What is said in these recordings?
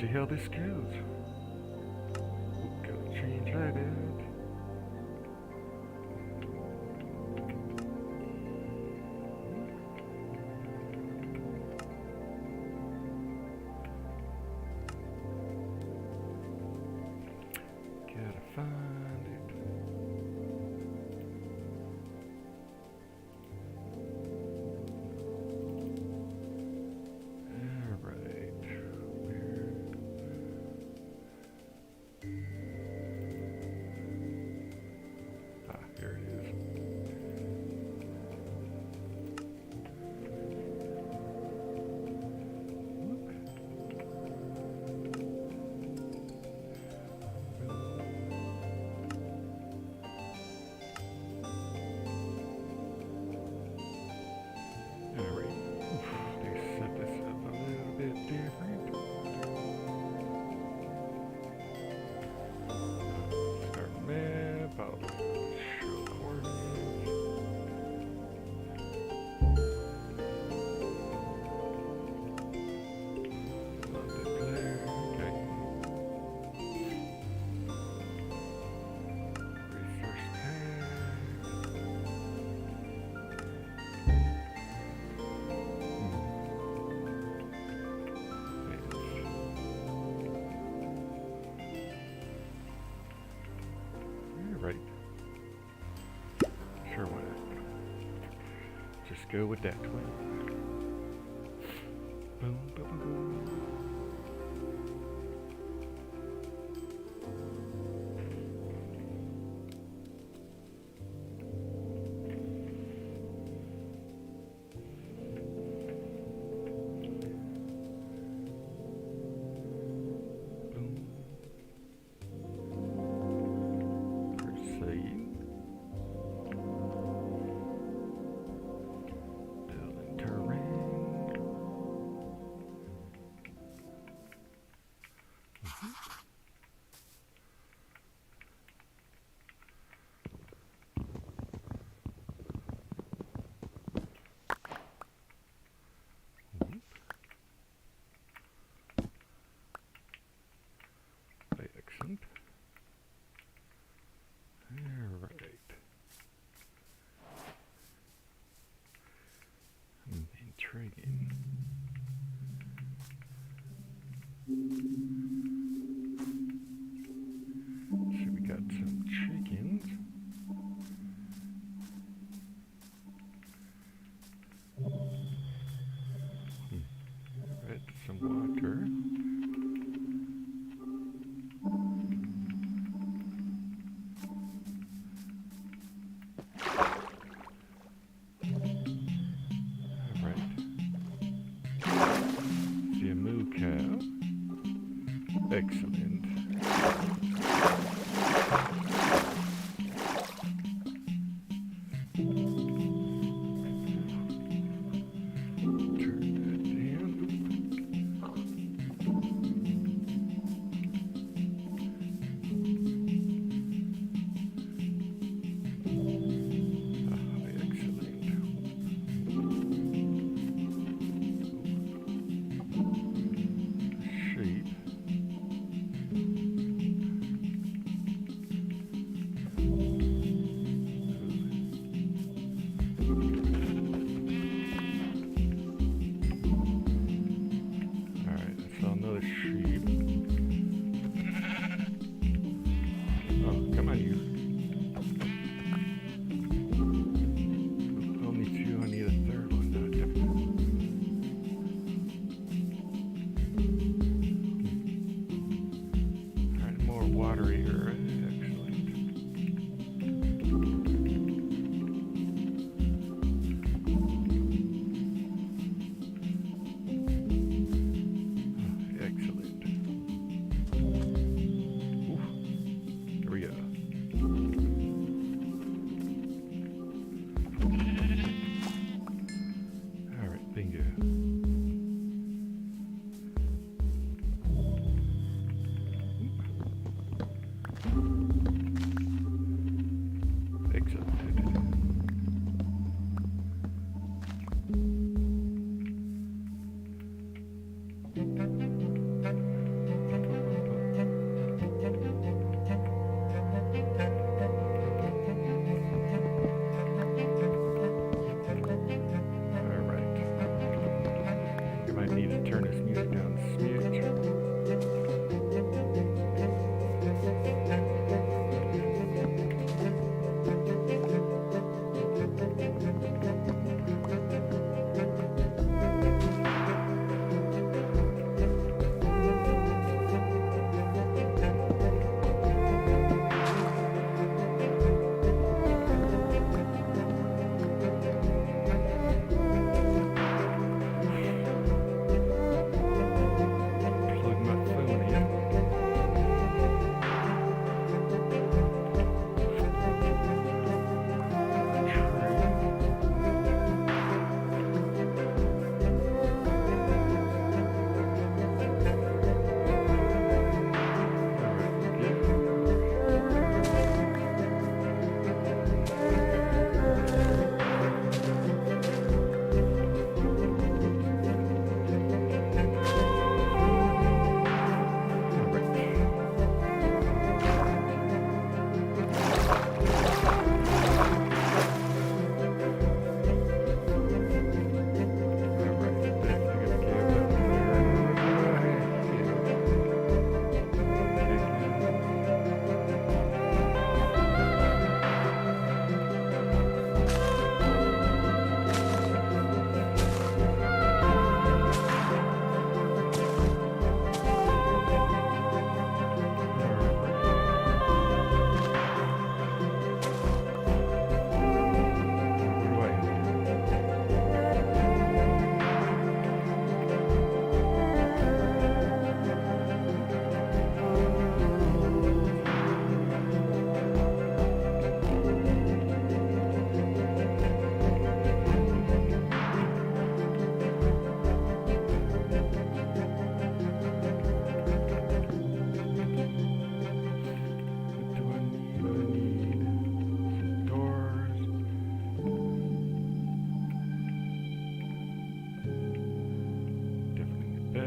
see how this goes. Gotta change that out. Gotta find it. There it is. Alright. They set this up a little bit different. Start map. I'll show coordinates. Not declare. Okay. Resource pack. Right. Sure, why not? Just go with that one. Boom, boom, boom, boom. Building terrain. Excellent. Alright. Intriguing. See, we got some chickens. Right, some water. Excellent. Turn that down. Excellent. Sheep.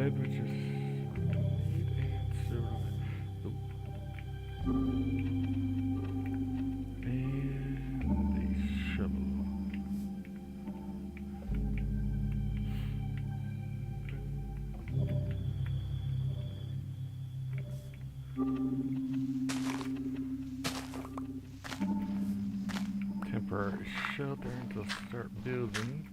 side, which is neat and sort of. And a shovel. Temporary shelter until start building.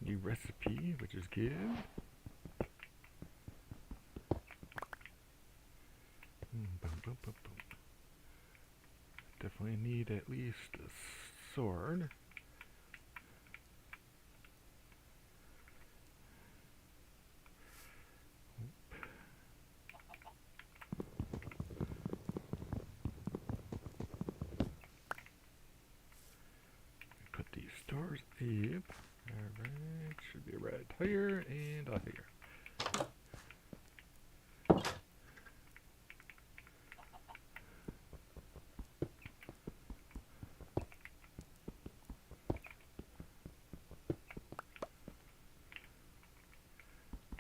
New recipe, which is good. Boom, boom, boom, boom. Definitely need at least a sword. Put these stars up. Alright, should be right here and up here.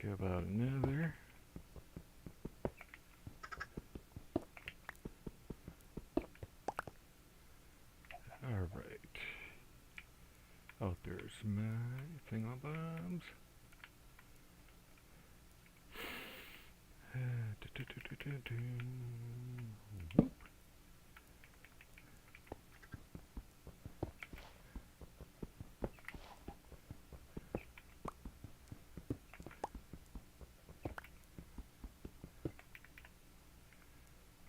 Go about another. Alright. Oh, there's my thingamabobs. Whoop.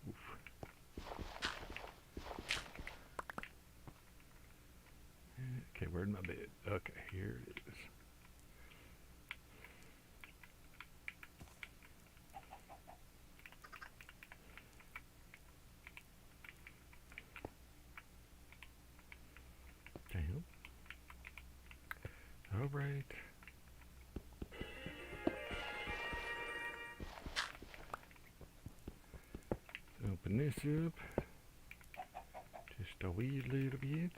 Oof. Okay, where'd my bed? Okay, here it is. Damn. Alright. Open this up. Just a wee little bit.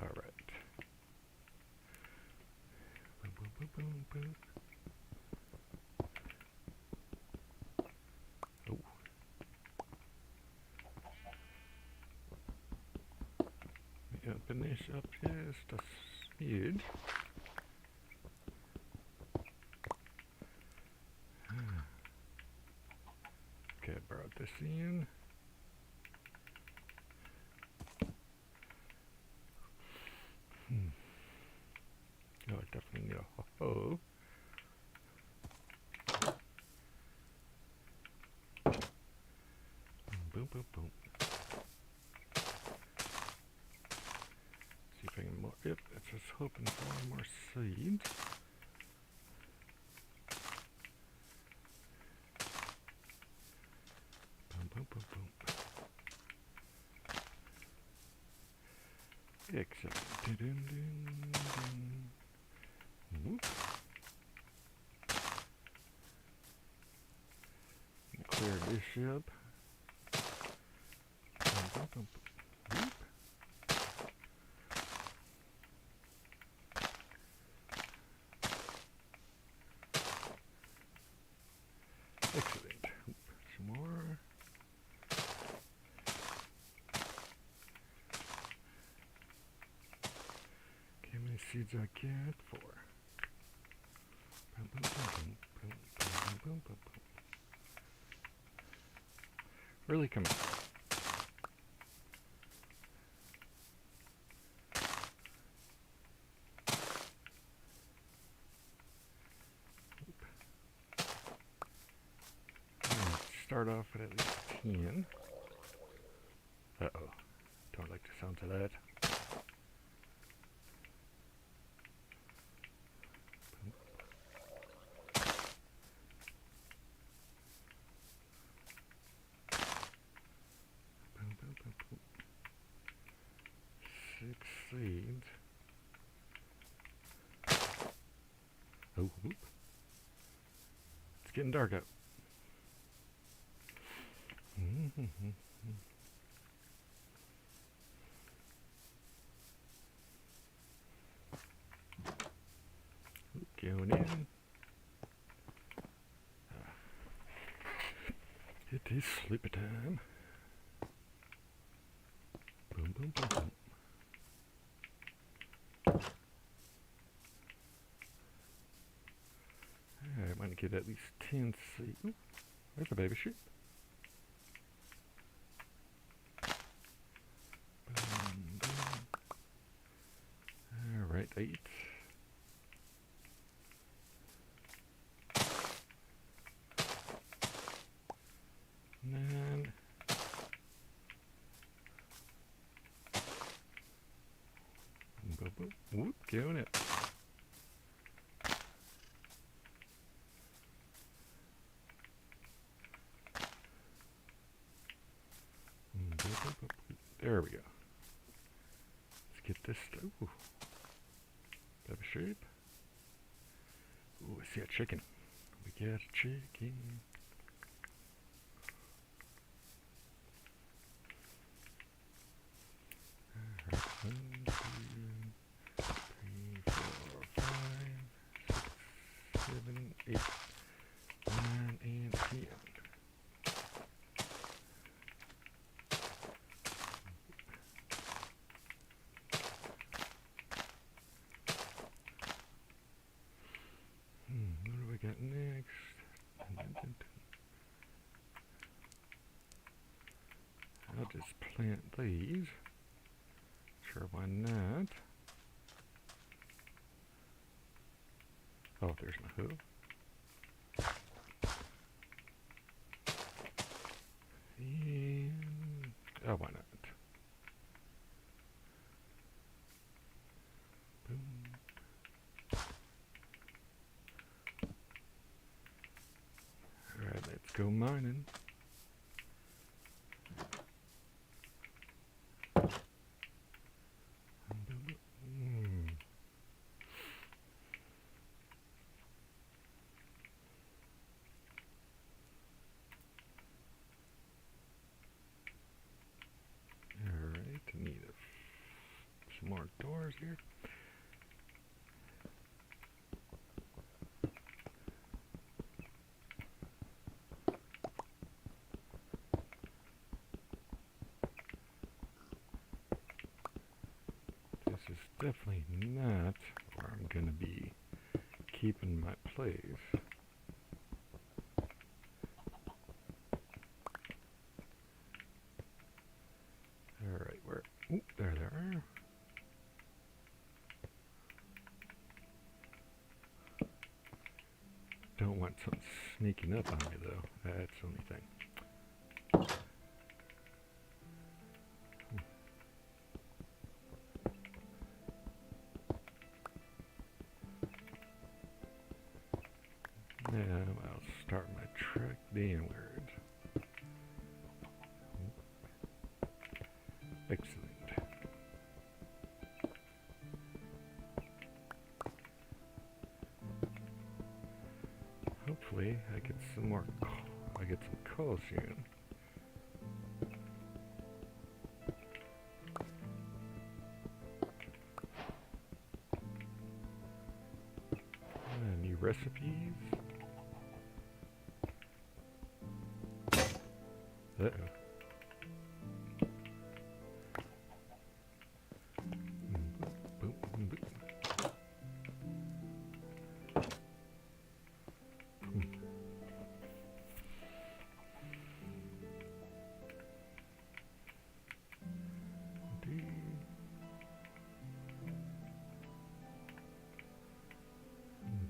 Alright. Boom, boom, boom, boom, boom. Oh. Let me open this up just a smidge. Okay, I brought this in. Oh, I definitely need a hoe. Boom, boom, boom. See if I can more. Yep, it's just hoping for more seeds. Boom, boom, boom, boom. Excellent. Dun, dun, dun, dun. Whoop. Clear this up. Boom, boom, boom, boom. Whoop. Excellent. Oop. Some more. Okay, how many seeds I get? 4. Boom, boom, boom, boom, boom, boom, boom, boom, boom. Really come on. Start off at least 10. Uh-oh. Don't like the sound of that. 6 seeds. Oh, whoop. It's getting dark out. Going in. It is sleepy time. Boom, boom, boom, boom. I might get at least 10 seeds. Ooh, there's a baby sheep. Boom, boom. Alright, 8. Nine. Boom, boom. Whoop, going it. There we go. Let's get this. Ooh. Got a sheep. Ooh, I see a chicken. We got a chicken. Alright, 1, 2, 3, 4, 5, 6, 7, 8, 9, and 10. What do we got next? I'll just plant these. Sure, why not? Oh, there's my hoe. And oh, why not? Boom. Alright, let's go mining. Need some more doors here. This is definitely not where I'm going to be keeping my place. Alright, where? Ooh, there they are. Don't want something sneaking up on me, though. That's the only thing. Now I'll start my trek downward. Excellent. Hopefully I get some more I get some coal soon. New recipes. Uh-oh. Boom, boom, boom.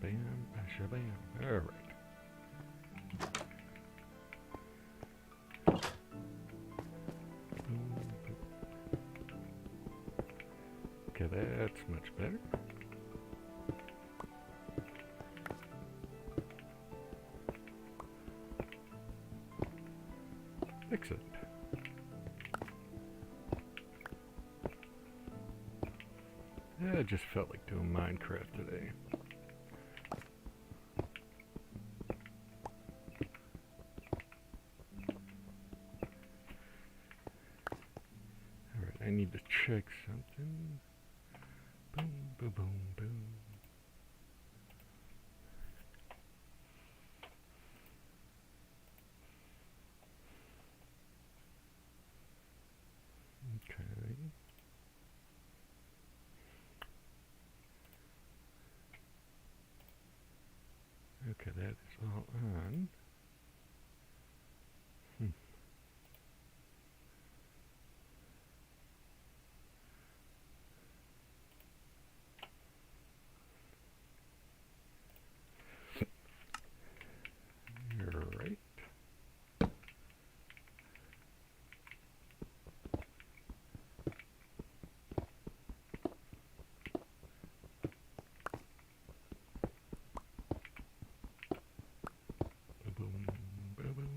Bam, shabam. All right. Okay, that's much better. Excellent. Yeah, I just felt like doing Minecraft today. check something. Boom, boom, boom, boom. Okay. Okay, that is all on. You're right. Boom, boom, boom.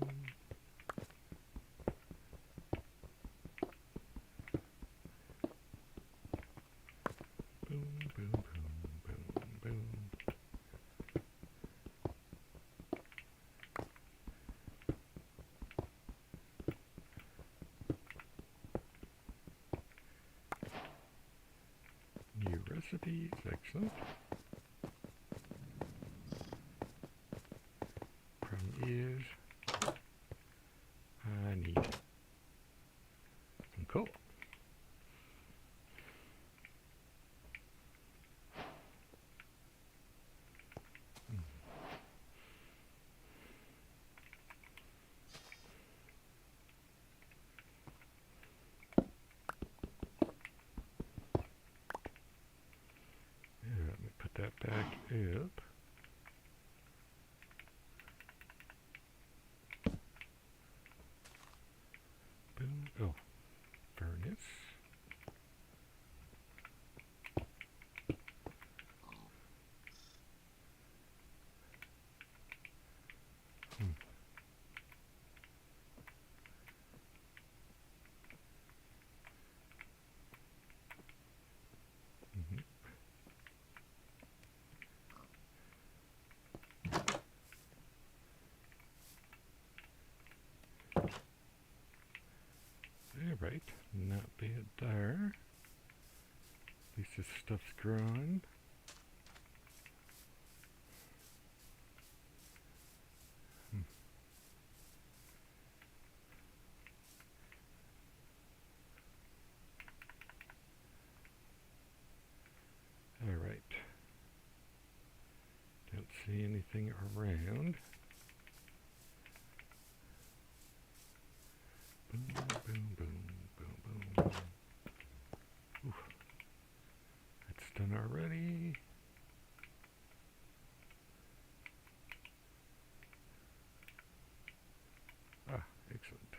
Boom, boom, boom, boom, boom. New recipes, excellent. Problem is, I need some coal. Yeah, let me put that back up. Boom. Oh, furnace. Alright, not bad there. At least this stuff's growing. Alright. Don't see anything around. Boom, boom, boom, boom, boom. Ooh. That's done already. Ah, excellent.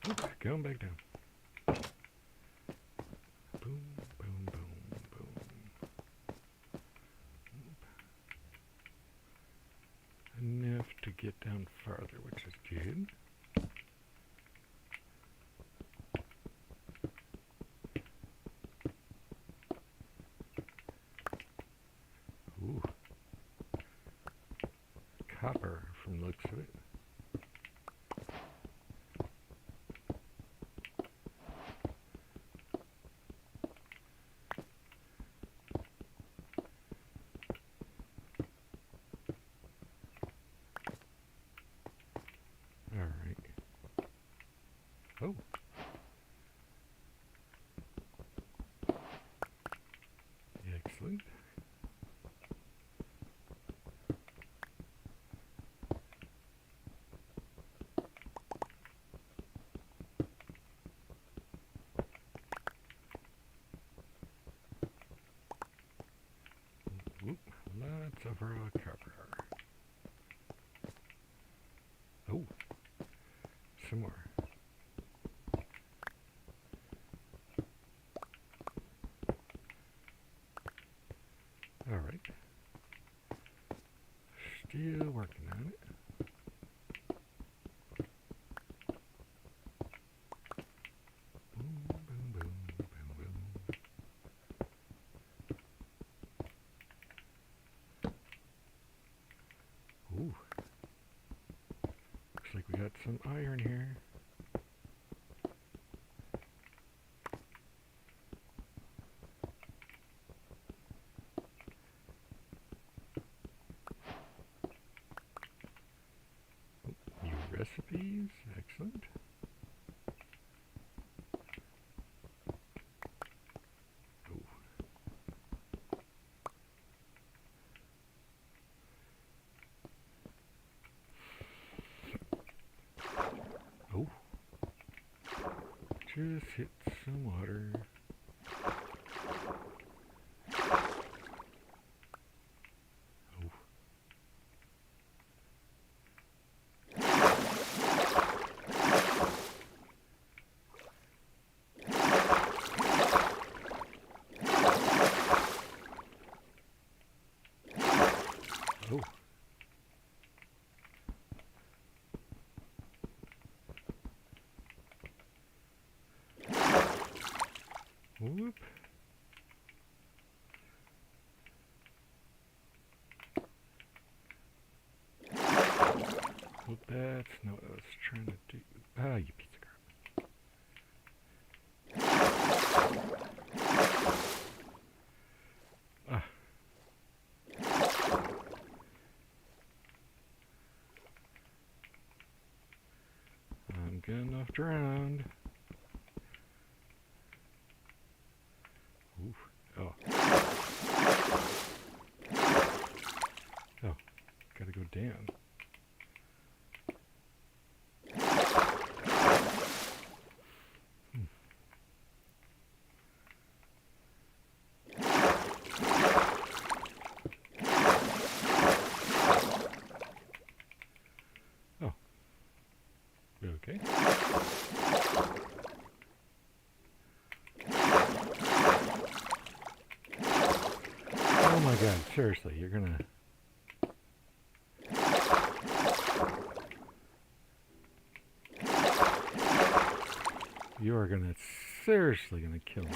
Oop, going back down. Boom, boom, boom, boom. Oop. Enough to get down farther, which is good. Ooh. Copper from the looks of it. Alright. Oh. Excellent. Oop, lots of raw copper. Oh, some more. Alright. Still working on it. Boom, boom, boom, boom, boom. some iron here. New recipes, excellent. Oh, just hit some water. Oh. Whoop. Well, that's not what I was trying to do. Ah, you piece of crap. Ah. I'm getting off drowned. Ooh. Oh. Oh. Gotta go down. Oh. Okay. Oh my god, seriously, you're gonna... You are gonna... seriously gonna kill me.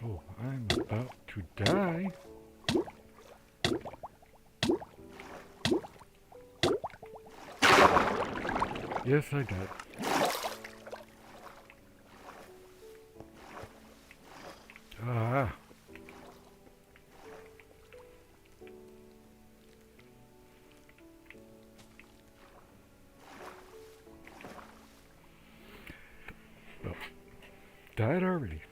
Oh, I'm about to die. Yes, I died. Ah. Well, died already.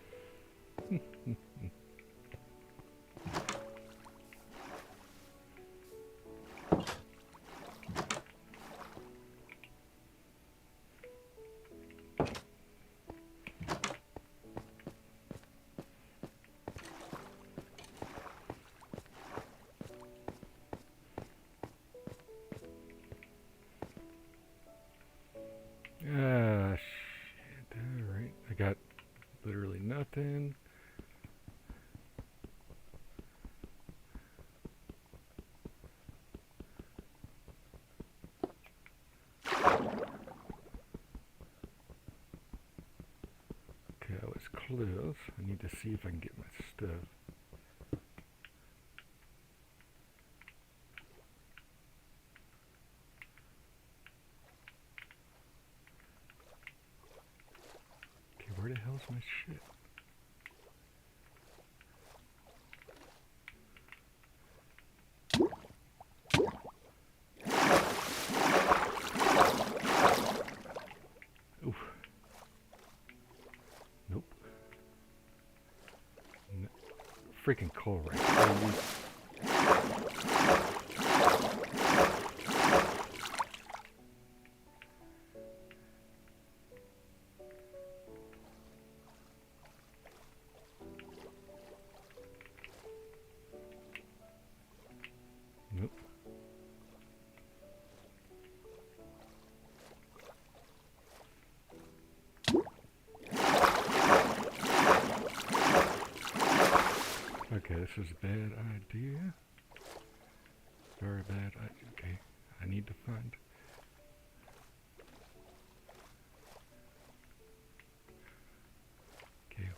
Ah, shit. Alright, I got literally nothing. Okay, I was close. I need to see if I can get my stuff. Okay, where the hell's my shit? Oof. Nope. No. Freaking coal right there. Nope. bad idea. Very bad idea. Okay, I need to find... Okay.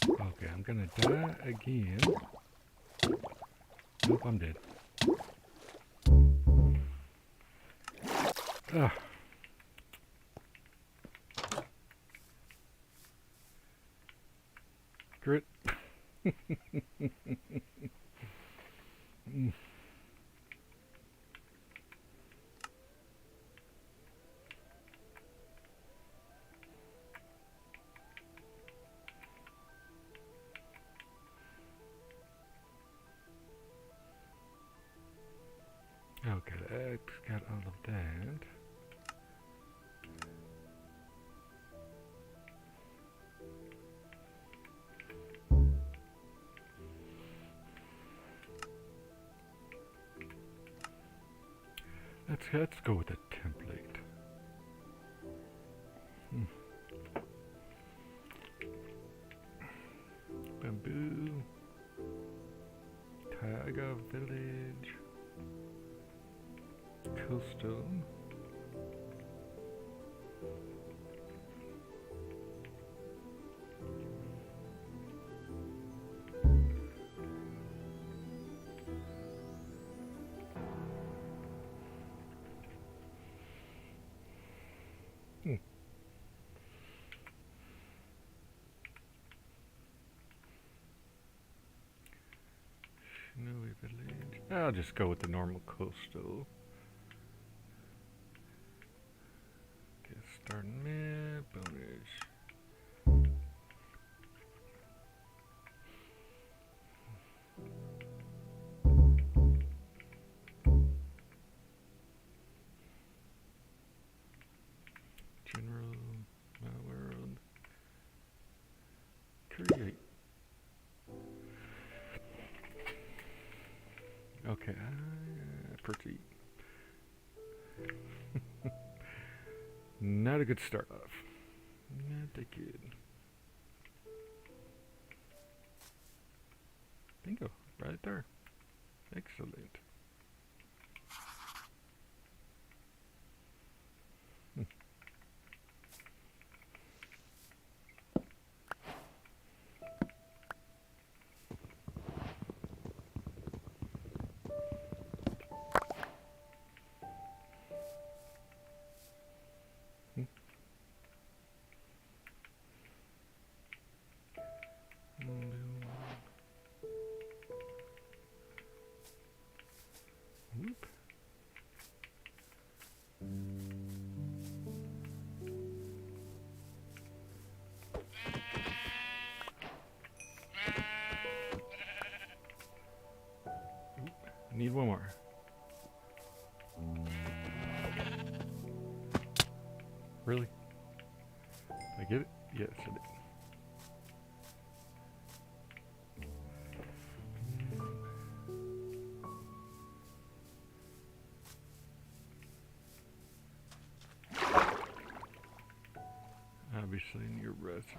Okay, I'm gonna die again. Nope, I'm dead. Ugh. Grit. Okay, that's got all of that. Let's go with the template. Bamboo. Taiga Village. Coastal. Snowy Village. I'll just go with the normal coastal. Okay, starting mid, bonus. General, my world. Create. Okay, proceed. Not a good start off. Not that good. Bingo, right there. Excellent. Whoop. I need one more. Really? Did I get it? Yes, I did. Obviously, in your recipe.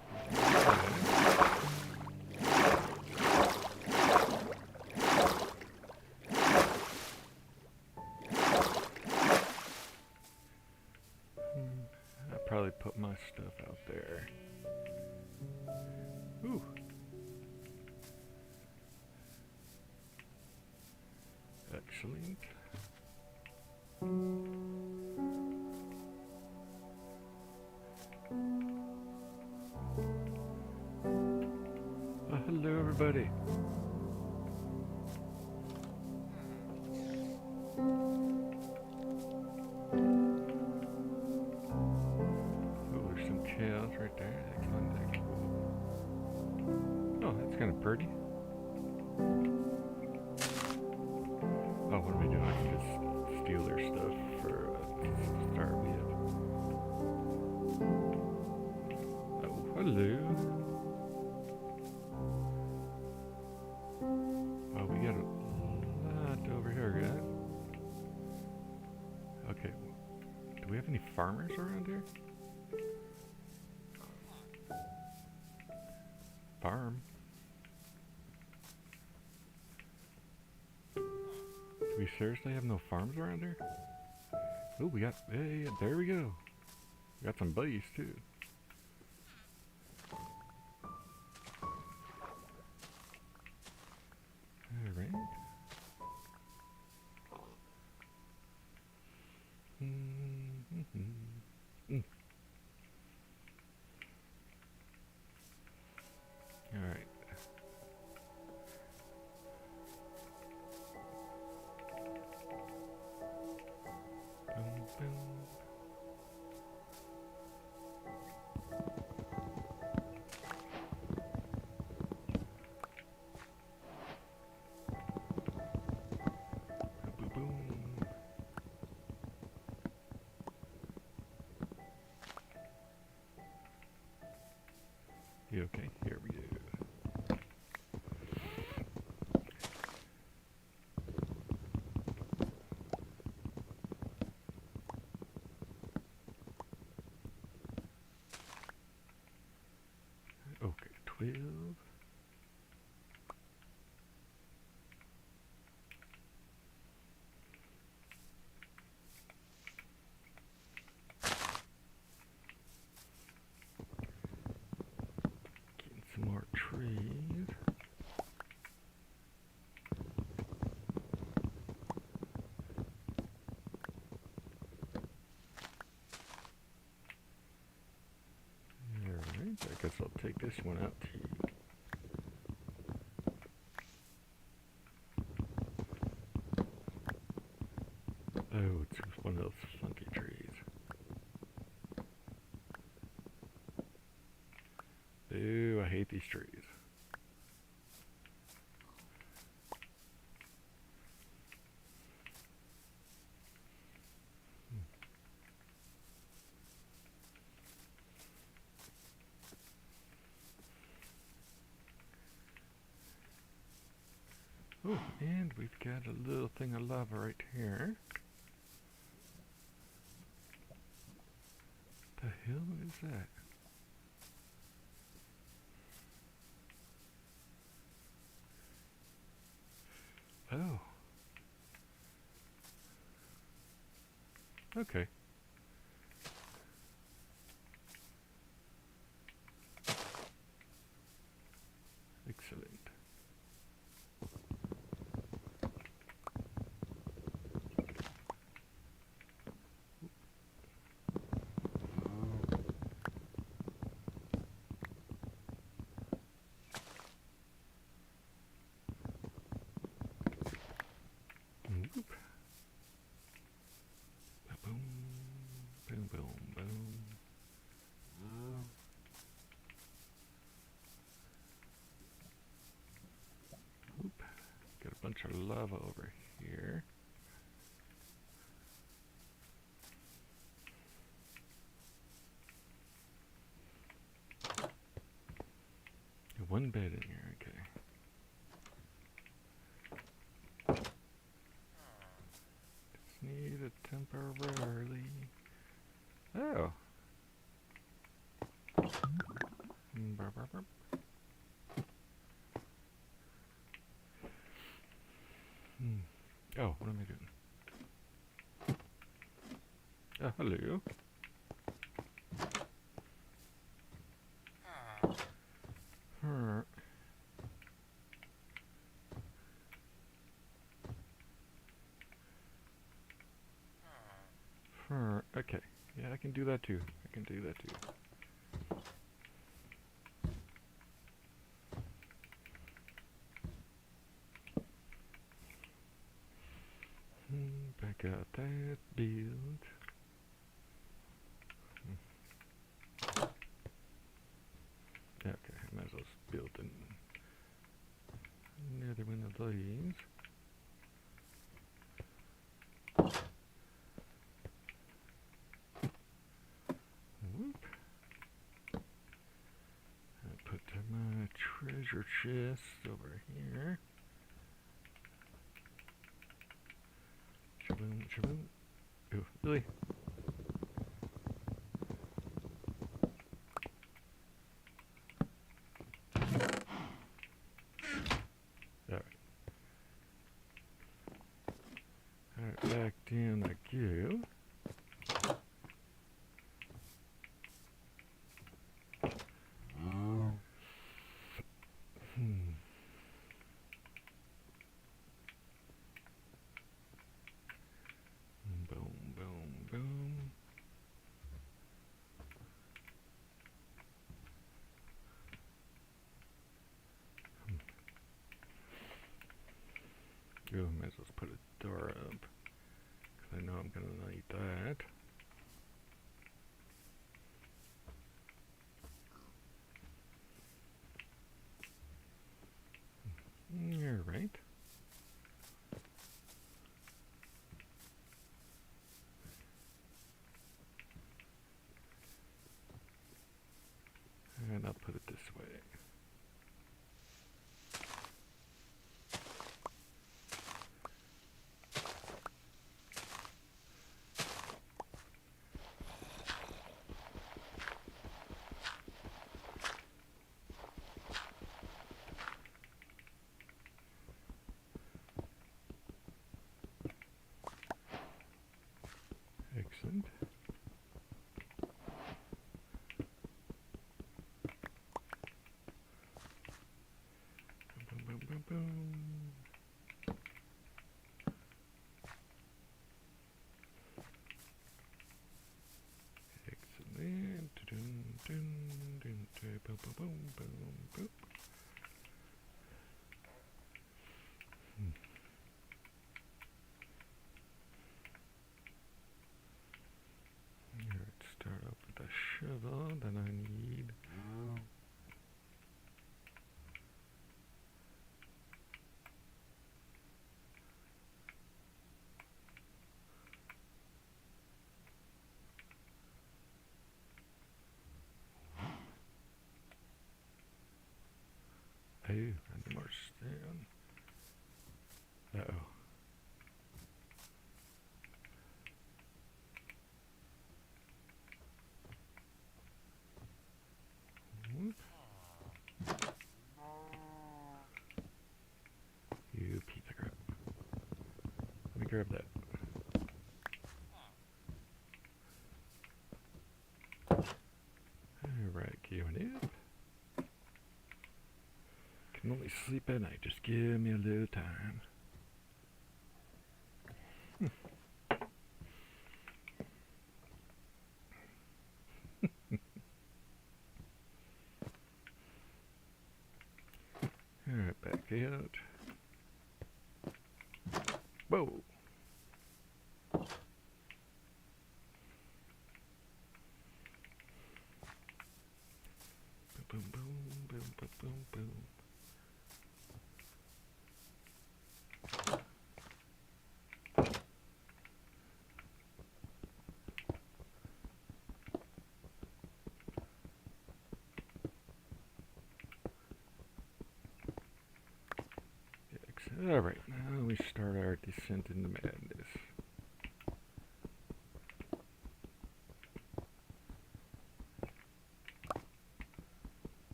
I'll probably put my stuff out there. Ooh. Excellent. Hello, everybody. Oh, there's some cows right there. That one's cool. Oh, that's kind of pretty. Oh, what am I doing? I can just steal their stuff for to start with. Oh, hello. Oh, we got a lot over here, guys. Okay. Do we have any farmers around here? farm. Do we seriously have no farms around here? Oh, we got, hey, there we go. We got some buddies too. Alright. Alright. Boom, boom. Boom, boom. You okay? Here we go. Okay, 12. Getting some more trees. Alright, I guess I'll take this one out too. Oh, it's one of those funky trees. Ooh, I hate these trees. Oh, and we've got a little thing of lava right here. The hell is that? Oh. Okay. Excellent. Whoop. Boom, boom, boom, boom. Whoop. Got a bunch of lava over here. One bed in here, okay. Just need it temporarily. Oh. Burp, burp, burp. Oh, what am I doing? Oh, hello. Okay. Yeah, I can do that too. I can do that too. Back out that build. Okay, I might as well build another one of these. Whoop. I put my treasure chest over here. Shaboom, shaboom. Oh, really? Alright, back down I go. Boom, boom, boom. Oh, might as well put a door up, because I know I'm going to need that. Alright. And I'll put it this way. Excellent. Boom, boom, boom, boom. Excellent. Dun, dun, dun, dun, boom, boom, boom, boom, boom. Alright, start off with a shovel, then I need I need more stone. Uh-oh. Whoop. You piece of crap. Let me grab that. Alright, going up. Can only sleep at night, just give me a little time. Alright, back out. Whoa! Boom, boom, boom, boom, boom, boom. Alright, now we start our descent into madness.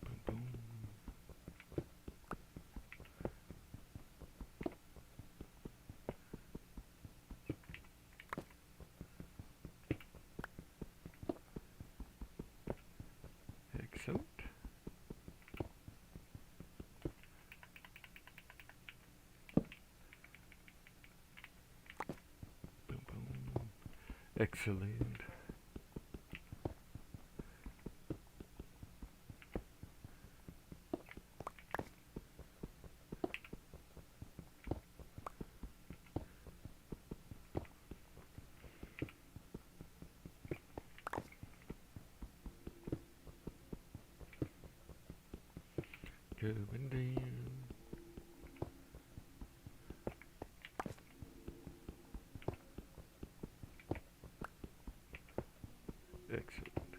Boom, boom. Excellent. Boom, boom. Excellent. Going down. Excellent.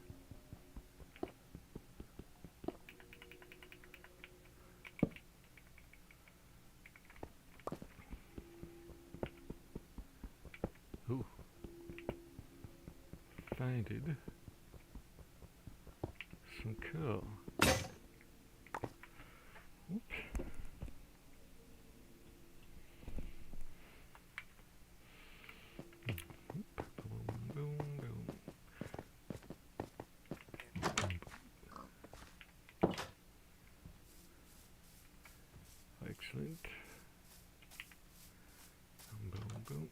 Ooh. Finded some coal. Oops. Excellent. Boom, boom, boom.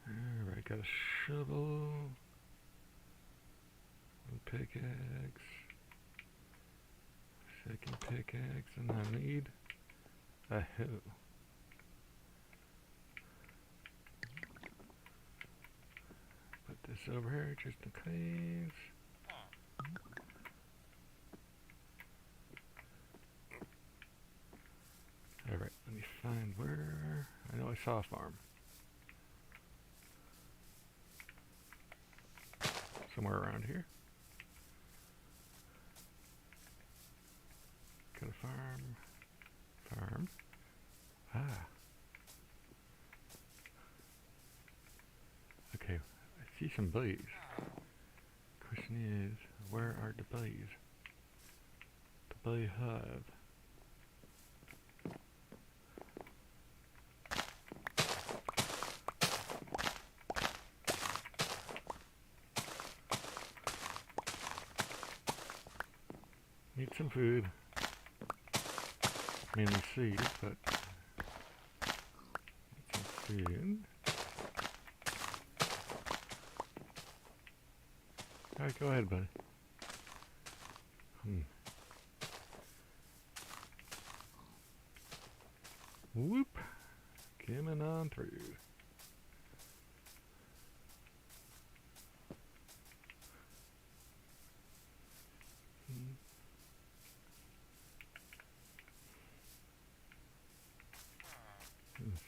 Alright, got a shovel. One pickaxe. Second pickaxe, and I need a hoe. Put this over here just in case. Alright, let me find where. I know I saw a farm. Somewhere around here. Got a farm. Farm. Ah. Okay, I see some bees. Question is, where are the bees? The bee hive. Need some food. Mainly seeds, but need some food. Alright, go ahead, buddy. Whoop! Coming on through.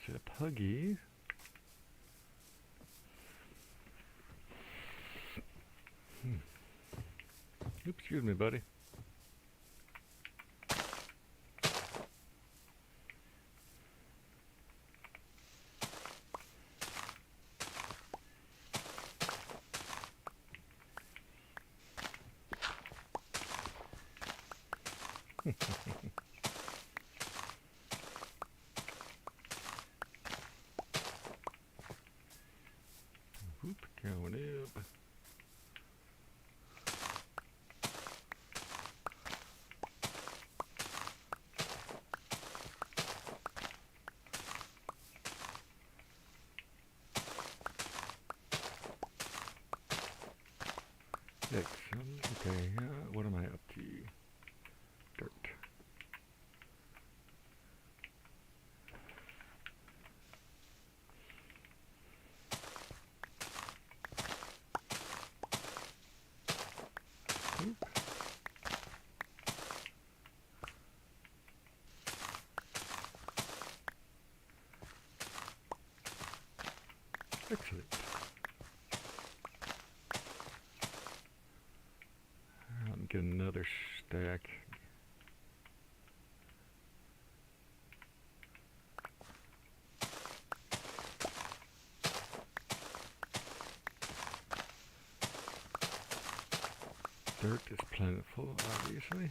Set up Huggies. Oops, excuse me, buddy. Whoop, going up. Excellent. Okay, what am I up to? Dirt. Oop. Excellent. Let me get another stack. Dirt is plentiful, obviously.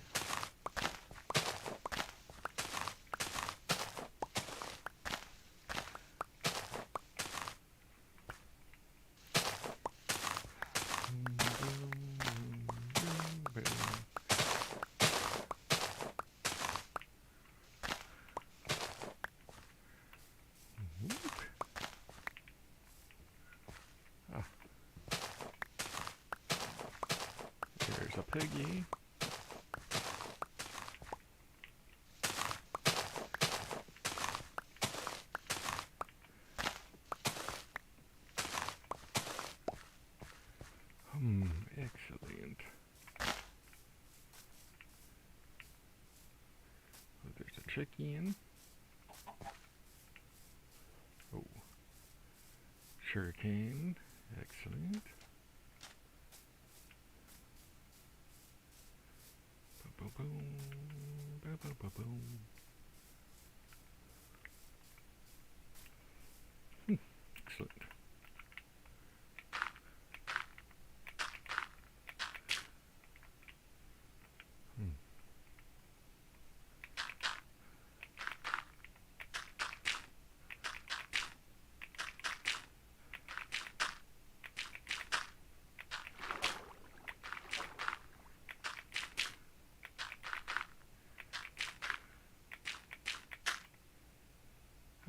There's a piggy. Excellent. Oh, there's a chicken. Oh, sugarcane. Excellent. Boom, boom, boom, boom, boom, boom. Excellent.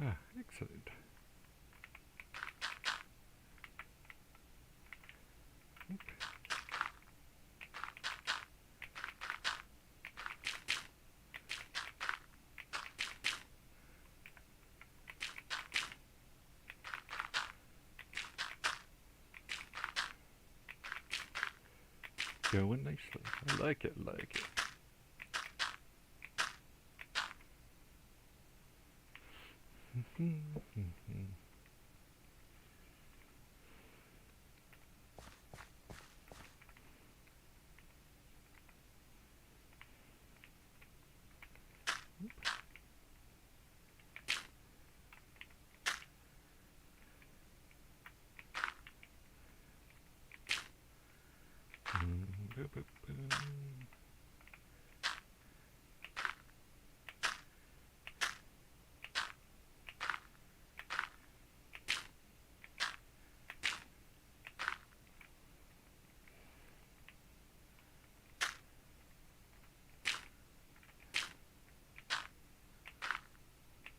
Ah, excellent. Going nicely. I like it, like it.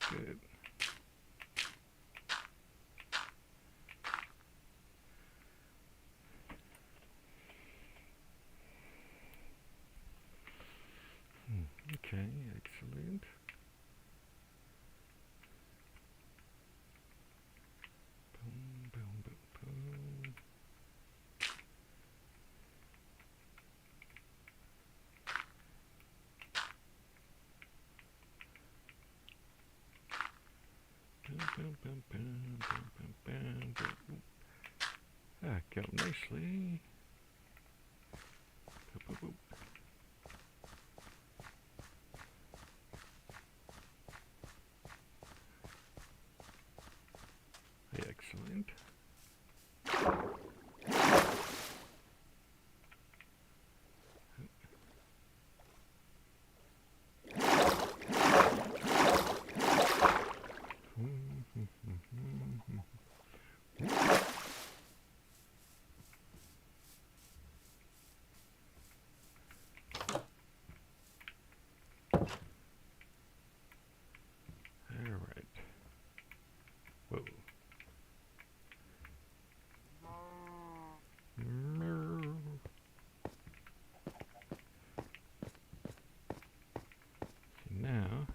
Good. Okay, excellent. Boom, boom, boom, boom. Boom, boom, boom, boom, boom, boom, boom, boom. Ah, go nicely. Boop, boop, boop. Excellent. All right. Whoa. Now,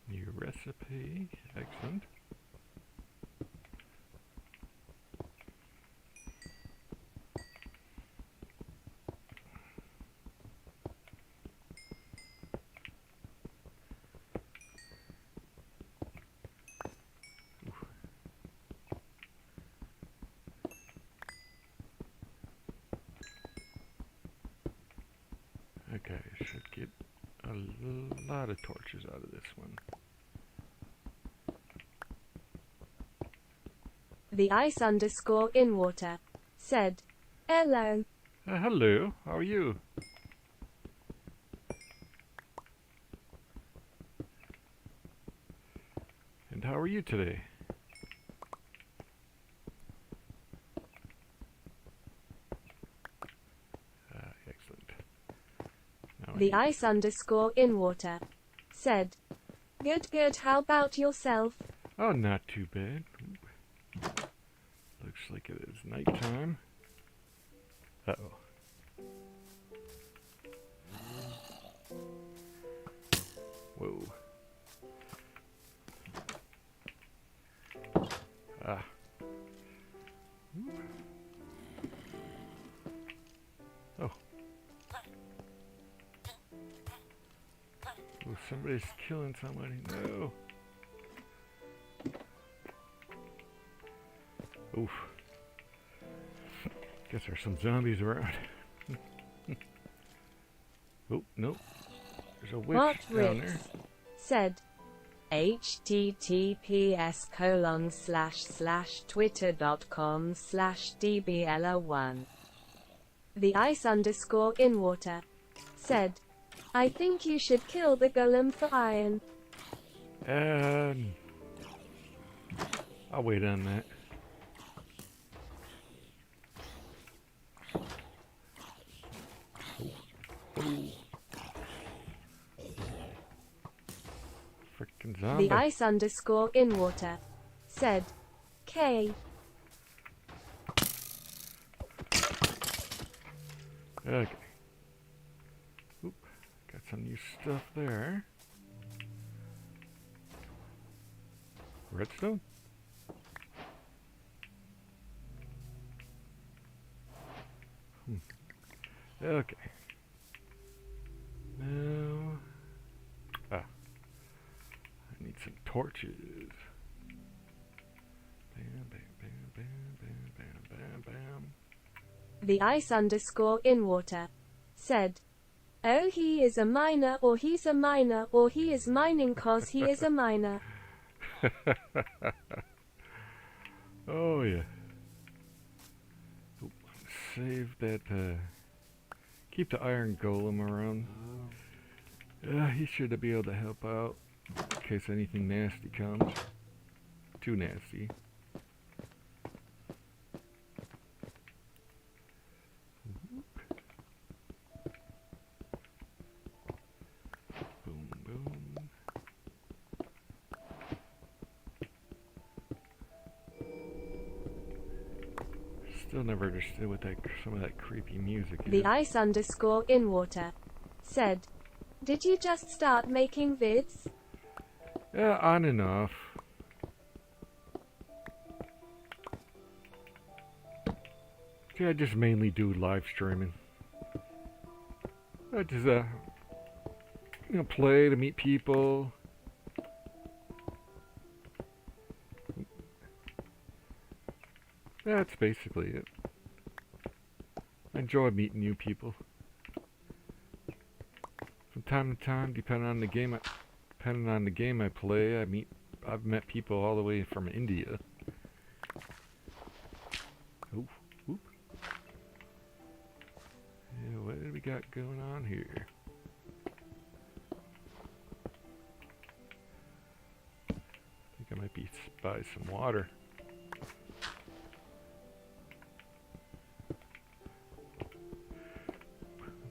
new recipe. Excellent. Okay, I should get a lot of torches out of this one. The ice_in_water said, "Hello." Hello, how are you? And how are you today? Excellent. Now The ice_in_water said, "Good, good, how about yourself?" Oh, not too bad. Looks like it is nighttime. Uh-oh. Whoa. Ah. Oh. Oh, somebody's killing somebody. No. Oof. Guess there's some zombies around. Oh, no. There's a witch What down there. Ritz said, https://twitter.com/dbella1. The ice_in_water said, "I think you should kill the golem for iron." I'll wait on that. Frickin' zombie. The ice underscore in water said, K. Okay. Oop. Got some new stuff there. Redstone? Okay. Now, I need some torches. Bam, bam, bam, bam, bam, bam, bam, bam. The ice underscore in water said, oh, he is a miner, or he's a miner, or he is mining cause he is a miner. Oh yeah. Oop, save that. Keep the iron golem around. He should be able to help out in case anything nasty comes. Too nasty. Boom, boom. Still never understood what some of that creepy music is. The ice underscore in water said, did you just start making vids? Yeah, on and off. See, I just mainly do live streaming. I just, play to meet people. That's basically it. I enjoy meeting new people. From time to time, depending on the game I play, I've met people all the way from India. Ooh, whoop. Yeah, what do we got going on here? I think I might be by some water.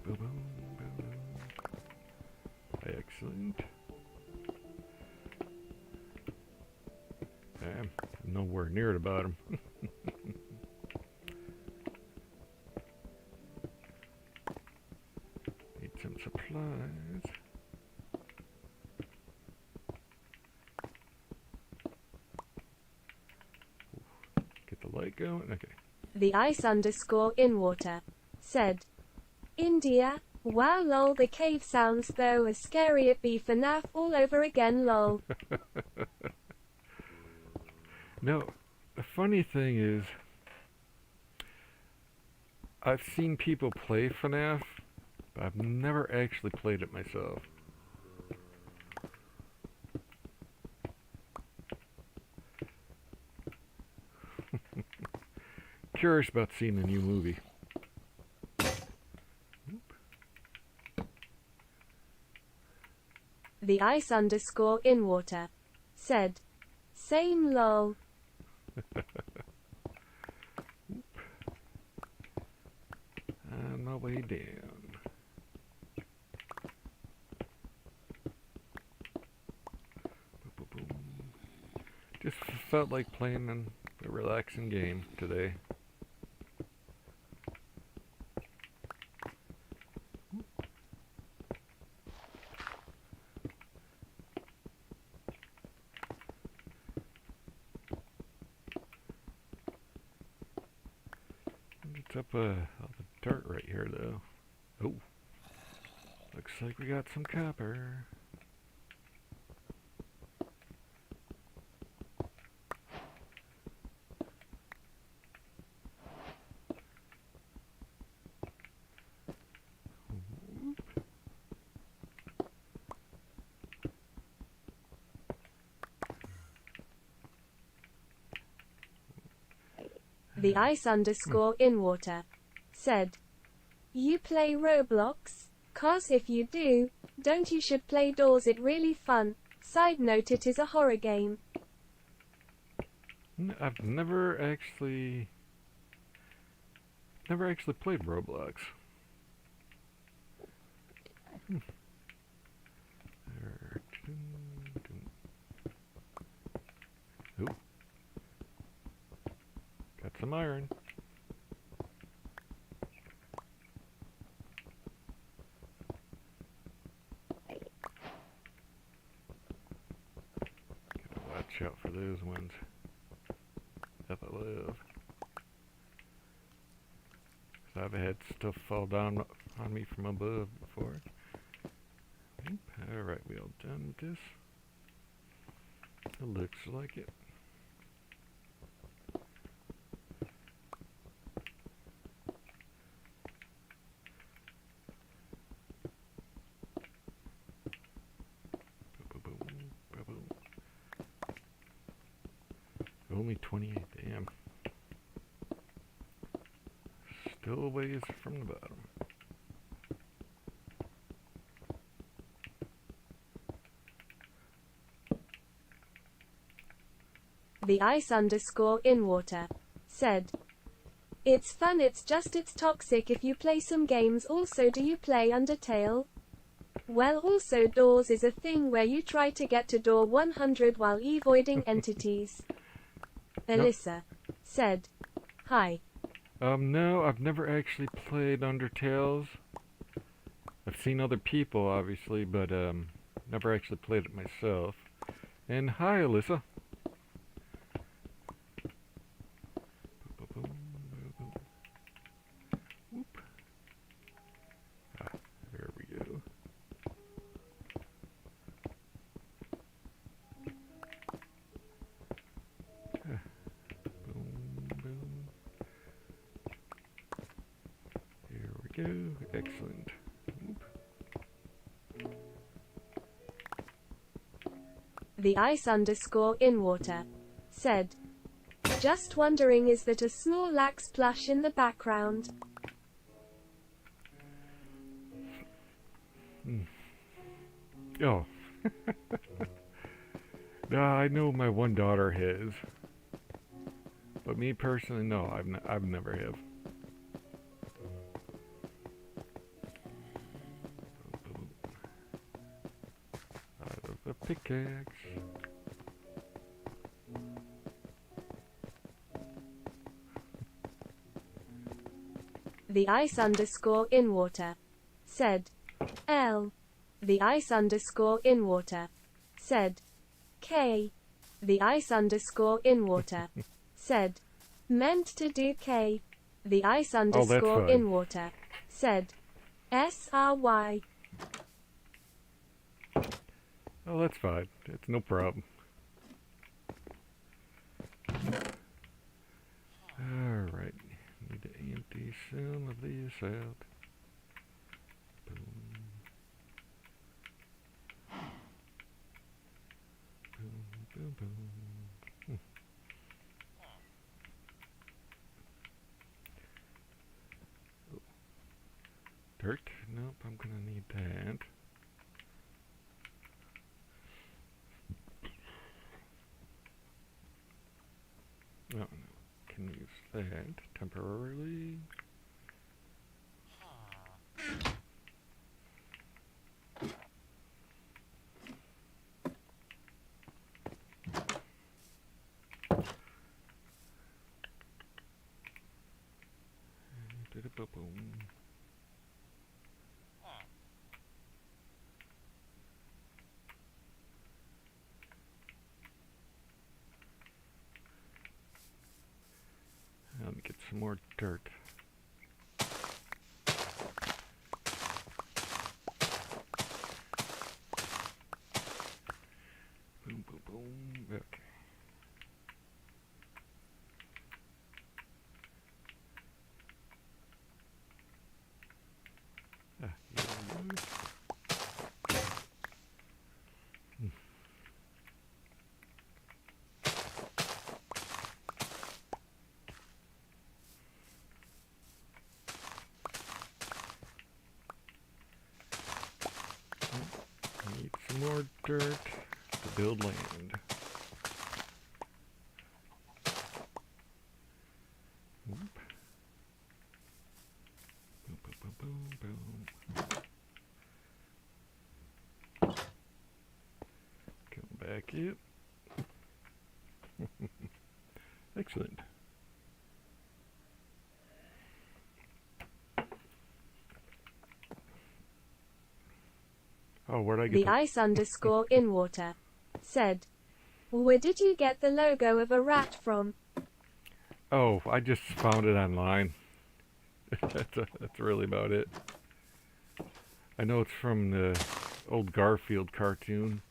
Boom, boom, boom, boom. Excellent. I'm nowhere near the bottom. Need some supplies. Get the light going. Okay. The ice underscore in water said, India, wow lol, the cave sounds though as scary it be FNAF all over again lol. No, the funny thing is, I've seen people play FNAF, but I've never actually played it myself. Curious about seeing the new movie. The ice underscore in water said, same lol. On my way down. Boom, boom, boom. Just felt like playing a relaxing game today. It's up all the dirt right here though. Oh, looks like we got some copper. The ice underscore in water said, you play Roblox? Cause if you do, don't you should play Doors, it really fun. Side note, it is a horror game. I've never actually played Roblox. There. Ooh. Got some iron. Gotta watch out for those ones. If I live. 'Cause I've had stuff fall down on me from above before. Alright, we all done with this? It looks like it. Ba-ba-boom, ba-boom. Only 28, damn. Still a ways from the bottom. The ice_in_water said, "It's fun, it's just it's toxic if you play some games. Also, do you play Undertale? Well, also doors is a thing where you try to get to door 100 while avoiding entities." Alyssa said, "Hi." No, I've never actually played Undertales. I've seen other people, obviously, but, never actually played it myself. And hi, Alyssa. Whoop. Ah, there we go. Boom, boom. Here we go. Excellent. Whoop. The ice_in_water said, "Just wondering, is that a Snorlax plush in the background?" Oh. No, I know my one daughter has. But me personally, no, I've never have. Out of the pickaxe. The ice_in_water said, "L." The ice_in_water said, "K." The ice_in_water said, "Meant to do K." The ice_in_water said, "SRY." Oh, that's fine. It's no problem. Alright. Need to empty some of this out. Boom. Boom, boom, boom. Oh. Dirt? Nope, I'm gonna need that. Oh, no. Can use that temporarily. Boom. Let me get some more dirt. Boom, boom, boom. Okay. Ah, here we go. Need some more dirt to build land. Whoop. Boom, boom, boom, boom, boom. Yep. Excellent. Oh, where'd I get The ice underscore in water said, where did you get the logo of a rat from? Oh, I just found it online. That's really about it. I know it's from the old Garfield cartoon.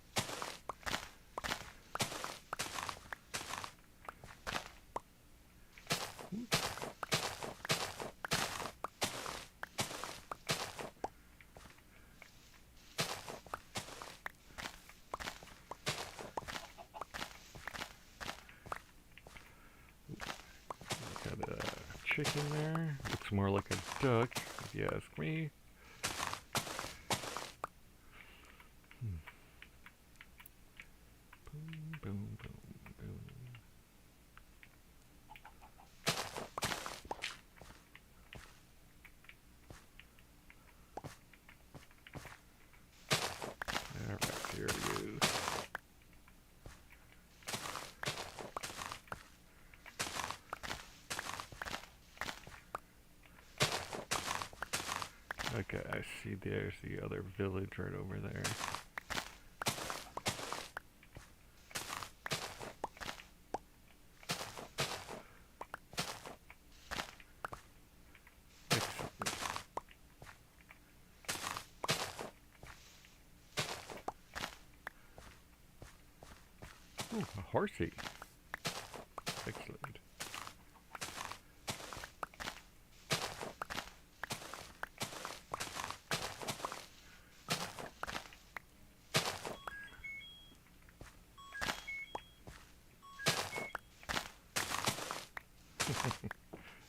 Got a chicken there. Looks more like a duck, if you ask me. Boom, boom, boom, boom. Alright, here it is. Okay, I see there's the other village right over there. Ooh, a horsey. Excellent.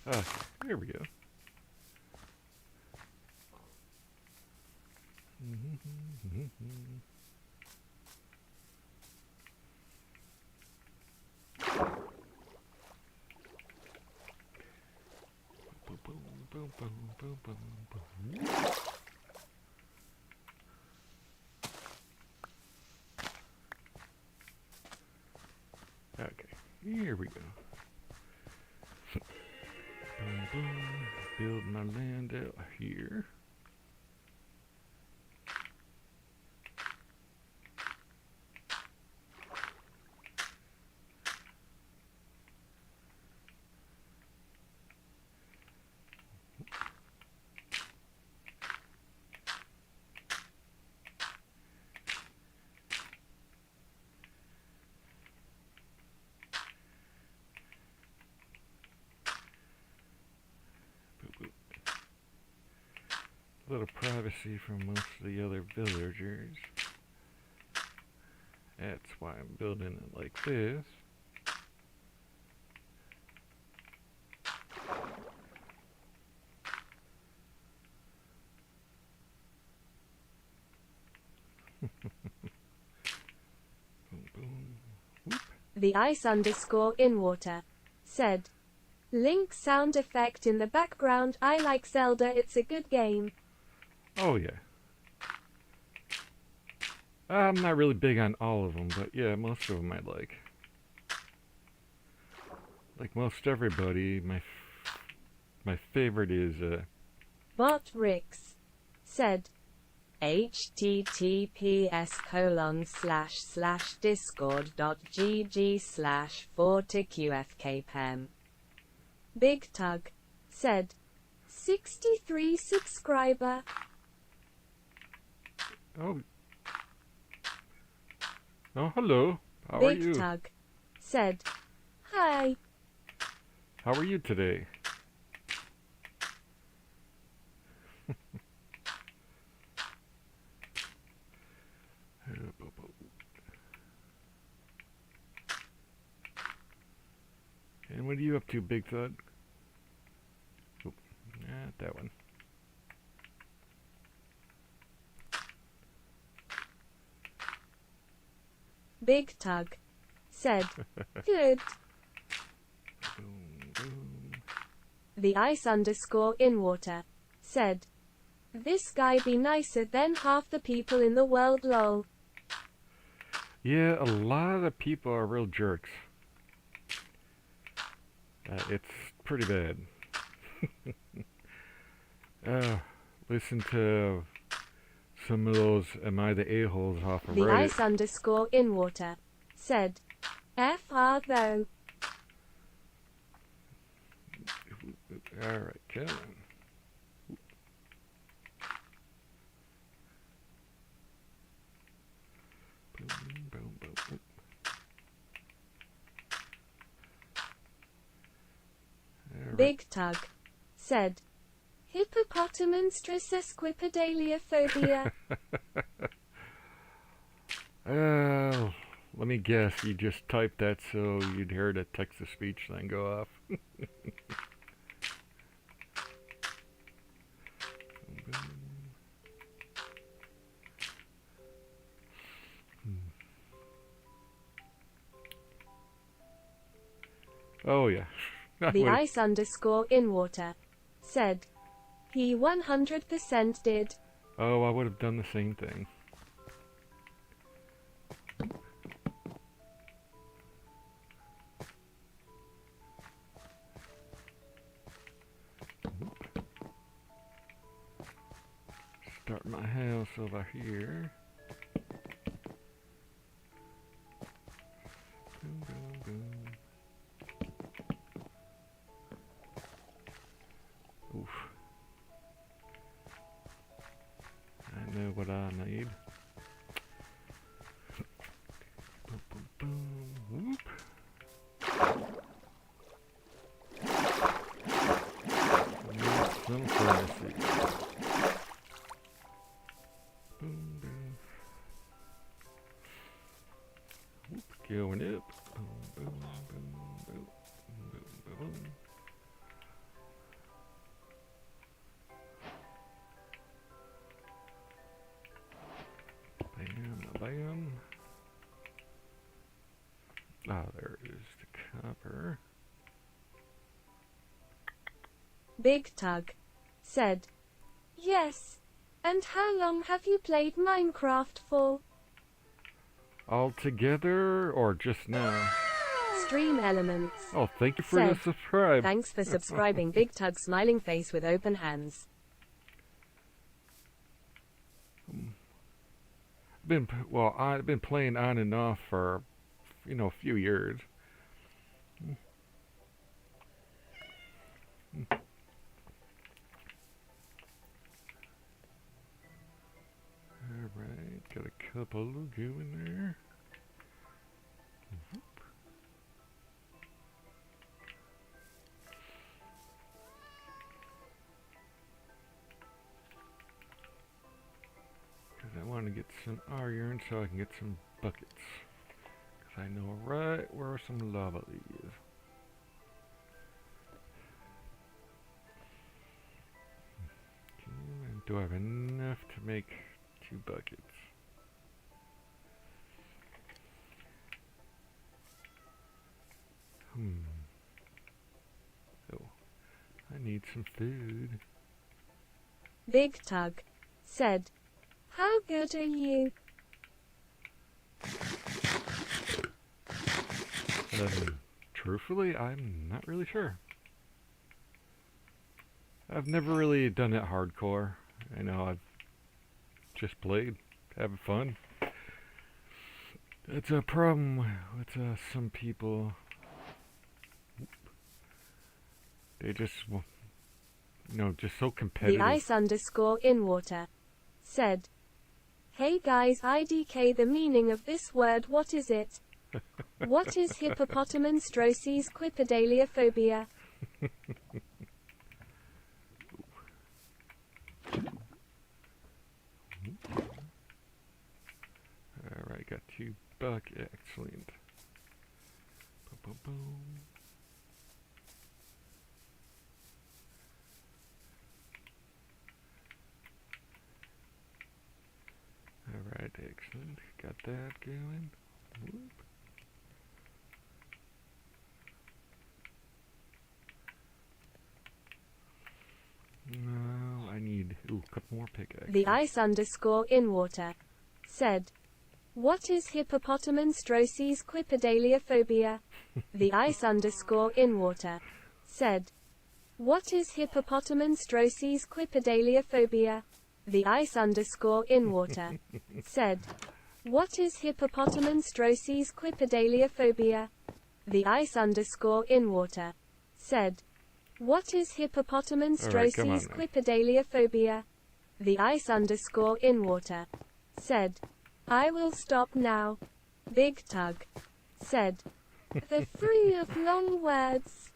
Okay, here we go. Boom, boom, boom, boom, boom, boom. Okay, here we go. Boom, boom. Build my land out here. A little privacy from most of the other villagers. That's why I'm building it like this. Boom, boom. Whoop. The ice underscore in water said, Link sound effect in the background. I like Zelda, it's a good game. Oh yeah. I'm not really big on all of them, but yeah, most of them I like. Like most everybody, my favorite is Bot Rix said, https://discord.gg/40qfkpem. Big Tug said, 63 subscriber. oh hello. How are Big you? Tug said, hi. How are you today? And what are you up to, Big Thud? Oh, not that one. Big Tug said, good. Boom, boom. The ice underscore in water said, this guy be nicer than half the people in the world, lol. Yeah, a lot of people are real jerks. It's pretty bad. uh, listen to some of those Am I the A-holes off of The Reddit. ice_in_water said, FR though. Alright, come on. Boom, boom, boom, boom. All right. Big Tug said, Hippopotamonstrosesquipedaliophobia. Let me guess, you just typed that so you'd hear the text-to-speech thing go off. Oh yeah. The ice_in_water said, he 100% did. Oh, I would have done the same thing. Start my house over here. Boom, boom, boom. Oof. I know what I need. Boom, boom, boom. Whoop. Need some fantasy. Boom, boom. Whoop. Going up. Boom, boom, boom, boom, boom, boom, boom. Bam, bam. Ah, there is the copper. Big Tug said, yes. And how long have you played Minecraft for? All together or just now? Stream Elements Oh, thank you for the said, subscribe. thanks for subscribing. Big Tug smiling face with open hands. I've been playing on and off for, a few years. Alright, got a couple going there. Because I want to get some iron so I can get some buckets. Because I know right where some lava is. And do I have enough to make 2 buckets? Oh, I need some food. Big Tug said, how good are you? Truthfully, I'm not really sure. I've never really done it hardcore. I've just played, having fun. It's a problem with some people. They just, just so competitive. The ice_in_water said, hey guys, IDK the meaning of this word, what is it? What is hippopotamonstrosis-quipedaliophobia? Alright, got 2 buckets. Excellent. Boom, boom, boom. Alright, excellent. Got that going. Whoop. No, I need a couple more pickaxes. The ice_in_water said, What is hippopotamonstroses quipedaliophobia? The ice_in_water said. What is hippopotamonstroses quipedaliophobia? The ice_in_water said. What is hippopotamonstroses quipedaliophobia? The ice_in_water said. What is hippopotamonstroses quipedaliophobia? The ice_in_water said. I will stop now. Big Tug said. The free of long words.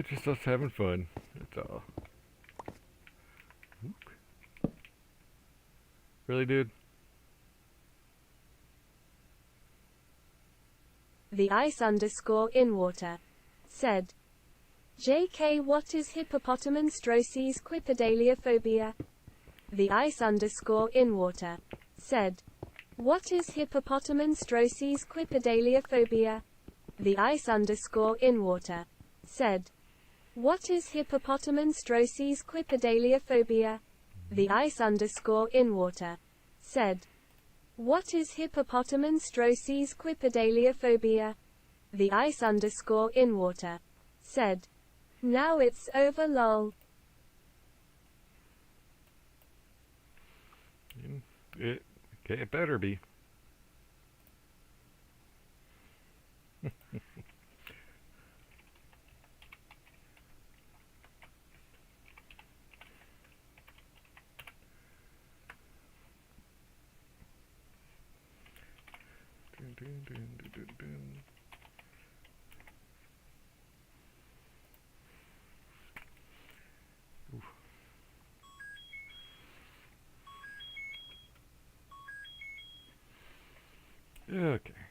Just us having fun. That's all. Oop. Really, dude? The ice_in_water said. JK, what is hippopotamonstroses quipedaliophobia? The ice_in_water said. What is hippopotamonstroses quipedaliophobia? The ice_in_water said. What is hippopotamonstroses quipedaliophobia? The ice_in_water said. What is hippopotamonstroses quipedaliophobia? The ice_in_water said. Now it's over, lol. It better be. Dun, dun, dun, dun, dun. Oof. Okay.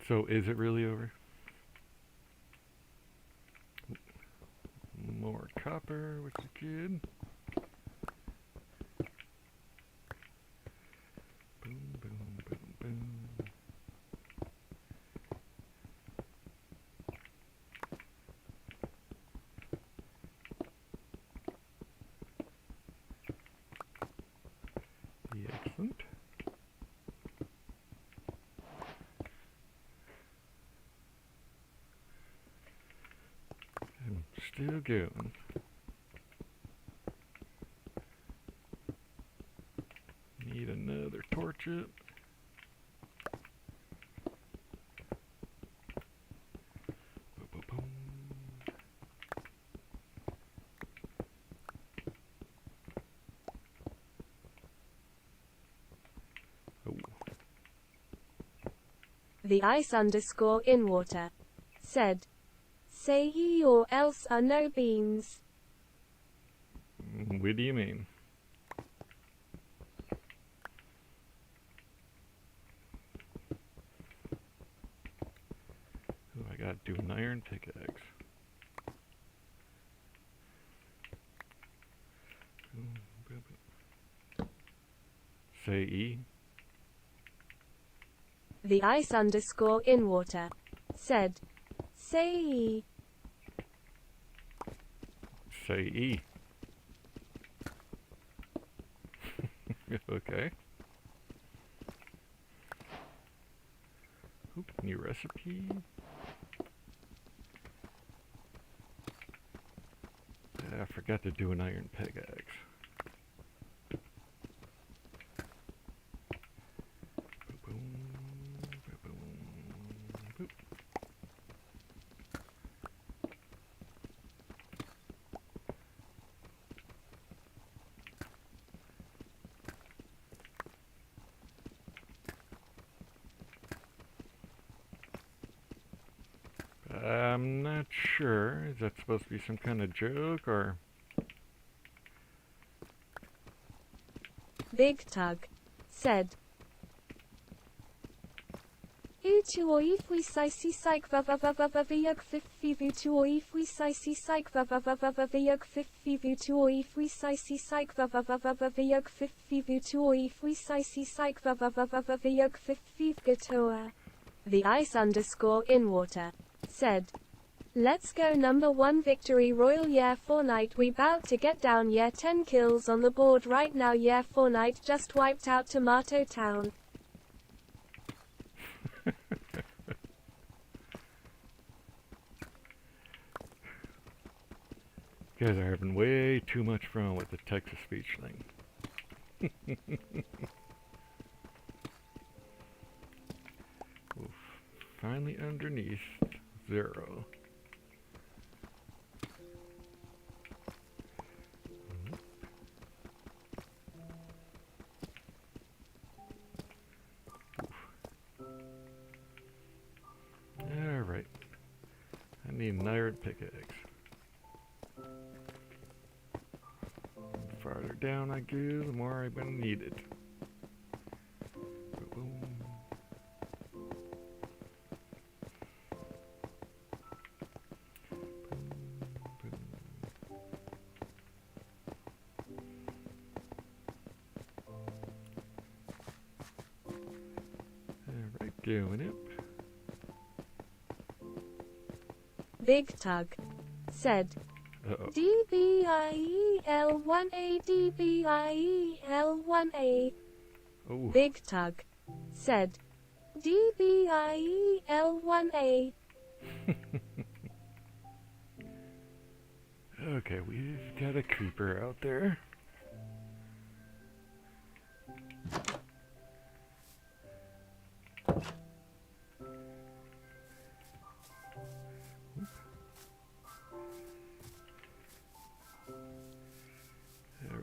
So is it really over? More copper, which is good. Boom, boom, boom, boom. Excellent. I'm still going. Need another torch up. Boom, boom, boom. Oh. The ice_in_water said. Say ye or else are no beans. What do you mean? Oh, I gotta do an iron pickaxe. Say E. The ice_in_water said. Say ye. Say E. Okay. Oop, new recipe. I forgot to do an iron pickaxe. Boom, boom, boom, boop. I'm not sure. Is that supposed to be some kind of joke or? Big Tug said. Utu if we si psych vavavavavavayug 50 to if we si psych vavavavavavayug 50 to if we si psych vavavavavavayug 50 to if we si psych vavavavavavayug 50 gatoa. The ice_in_water said, let's go number 1 victory royal, yeah Fortnite we bout to get down, yeah 10 kills on the board right now, yeah Fortnite just wiped out Tomato Town. You guys are having way too much fun with the text-to-speech thing. Oof. Finally underneath 0. Alright. I need an iron pickaxe. The farther down I go, the more I'm gonna need it. Boom. Alright, going up. Big Tug said, Uh-oh. DBIEL1A DBIEL1A. Oh. Big Tug said, DBIEL1A. Okay, we've got a creeper out there.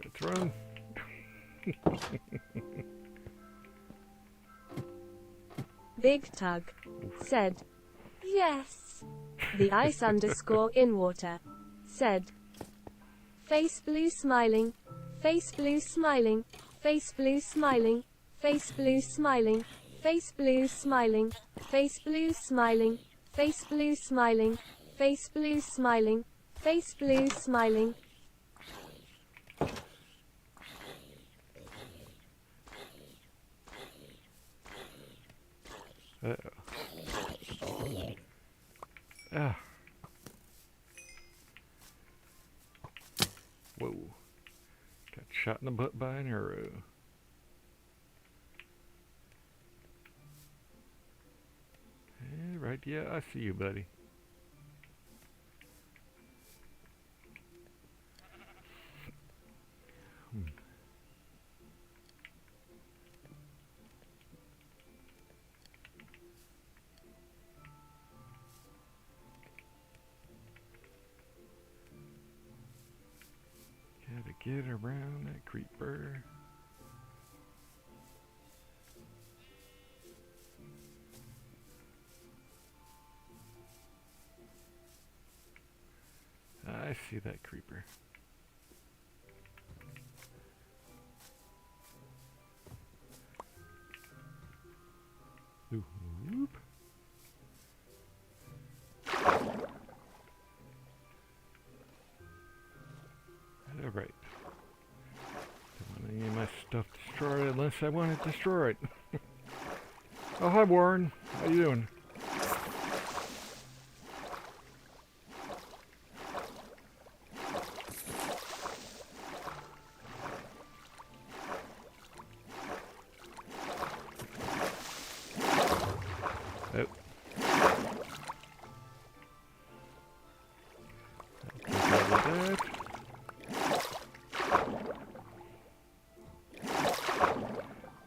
Let's run. Big Tug said, yes. The ice_in_water said, face blue smiling, face blue smiling, face blue smiling, face blue smiling, face blue smiling, face blue smiling, face blue smiling, face blue smiling, face blue smiling. Uh-oh. Ah. Whoa. Got shot in the butt by an arrow. Right, yeah, I see you, buddy. Gotta get around that creeper. I see that creeper. Ooh, whoop. Alright. Don't want any of my stuff destroyed unless I want it destroyed. Oh, hi Warren. How you doing? Oh. I'll take all of that.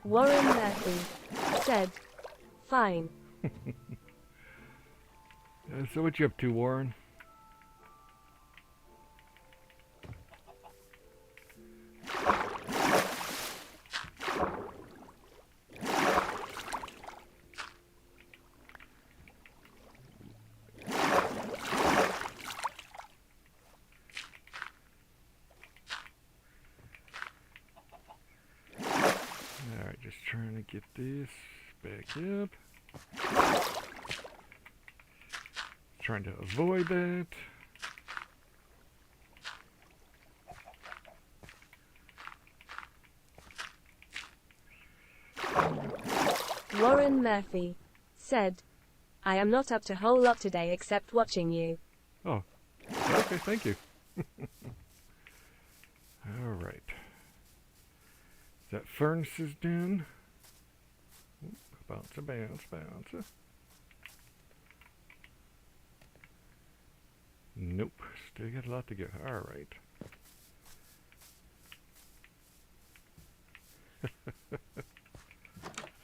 Warren Murphy said, fine. So what you up to, Warren? Alright, just trying to get this back up. Trying to avoid that. Warren Murphy said, I am not up to a whole lot today except watching you. Oh, okay, thank you. Alright. That furnace is done. Oop, bounce. Nope, still got a lot to go. Alright.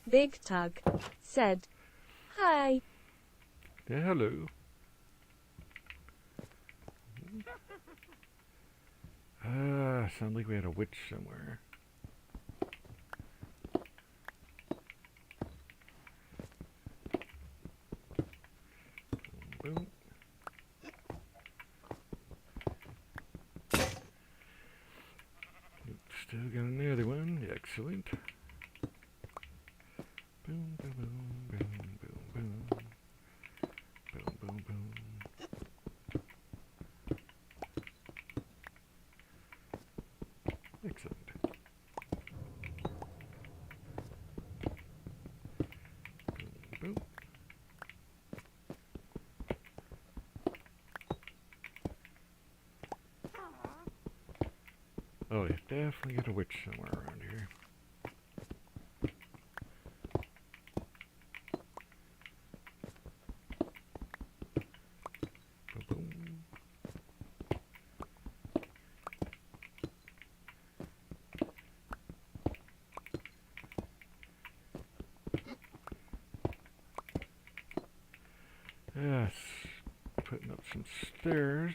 Big Tug said, Hi. Yeah, hello. Sound like we had a witch somewhere. Boom. Still got another one. Excellent. Boom, boom, boom, boom, boom, boom. Boom, boom, boom. Excellent. Boom, boom. Oh, yeah, definitely got a witch somewhere around here. Boom, boom. Yes, putting up some stairs.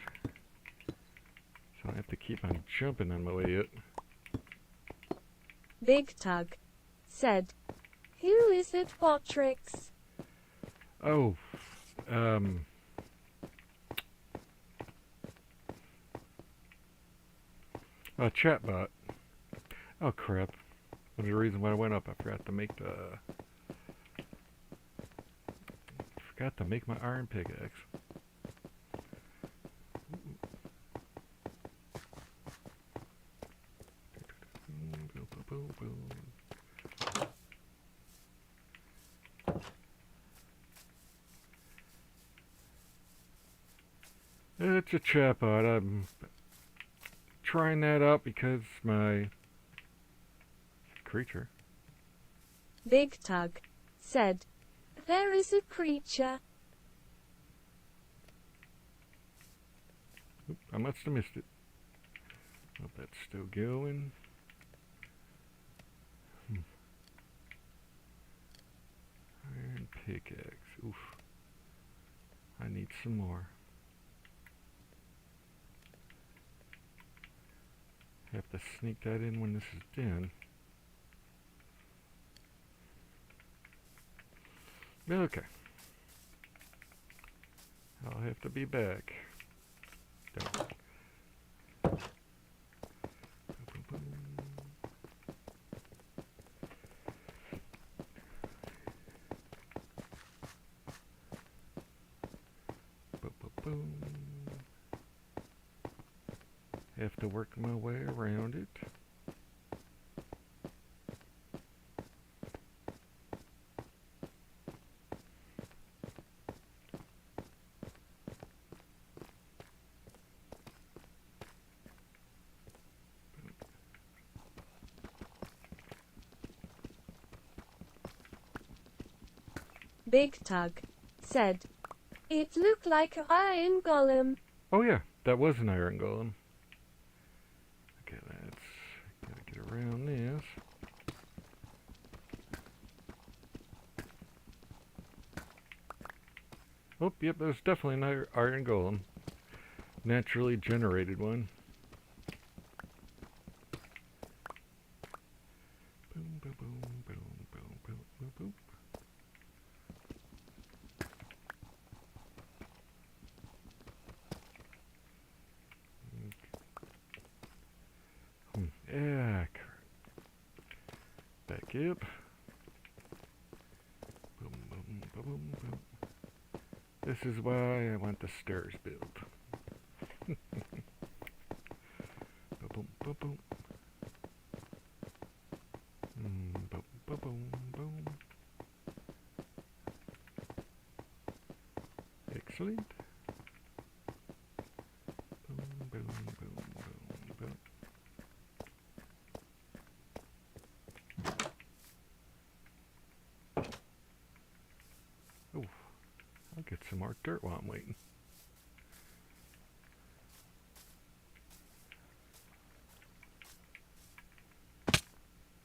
So I have to keep on jumping on my way up. Big Tug said, Who is it, Botrix? Oh, a chatbot. Oh crap. That's the reason why I went up. I forgot to make my iron pickaxe. Boom, boom, boom, boom. It's a chatbot. I'm trying that out because my creature. Big Tug said, There is a creature. Oop, I must have missed it. Hope that's still going. Iron pickaxe. Oof. I need some more. Have to sneak that in when this is done. Okay. I'll have to be back. Don't. Boom, boom, boom. Boom, boom, boom. Have to work my way around it. Big Tug said, It looked like an iron golem. Oh yeah, that was an iron golem. Okay, let's gotta get around this. Oh, yep, that was definitely an iron golem. Naturally generated one. Boom, boom, boom, boom, boom, boom, boom, boom. Yeah, back up. Boom, boom, boom, boom, boom. This is why I want the stairs built. Boom, boom, boom, boom. Boom, boom, boom, boom. Excellent. Boom, boom, boom, boom, boom. Oh, I'll get some more dirt while I'm waiting.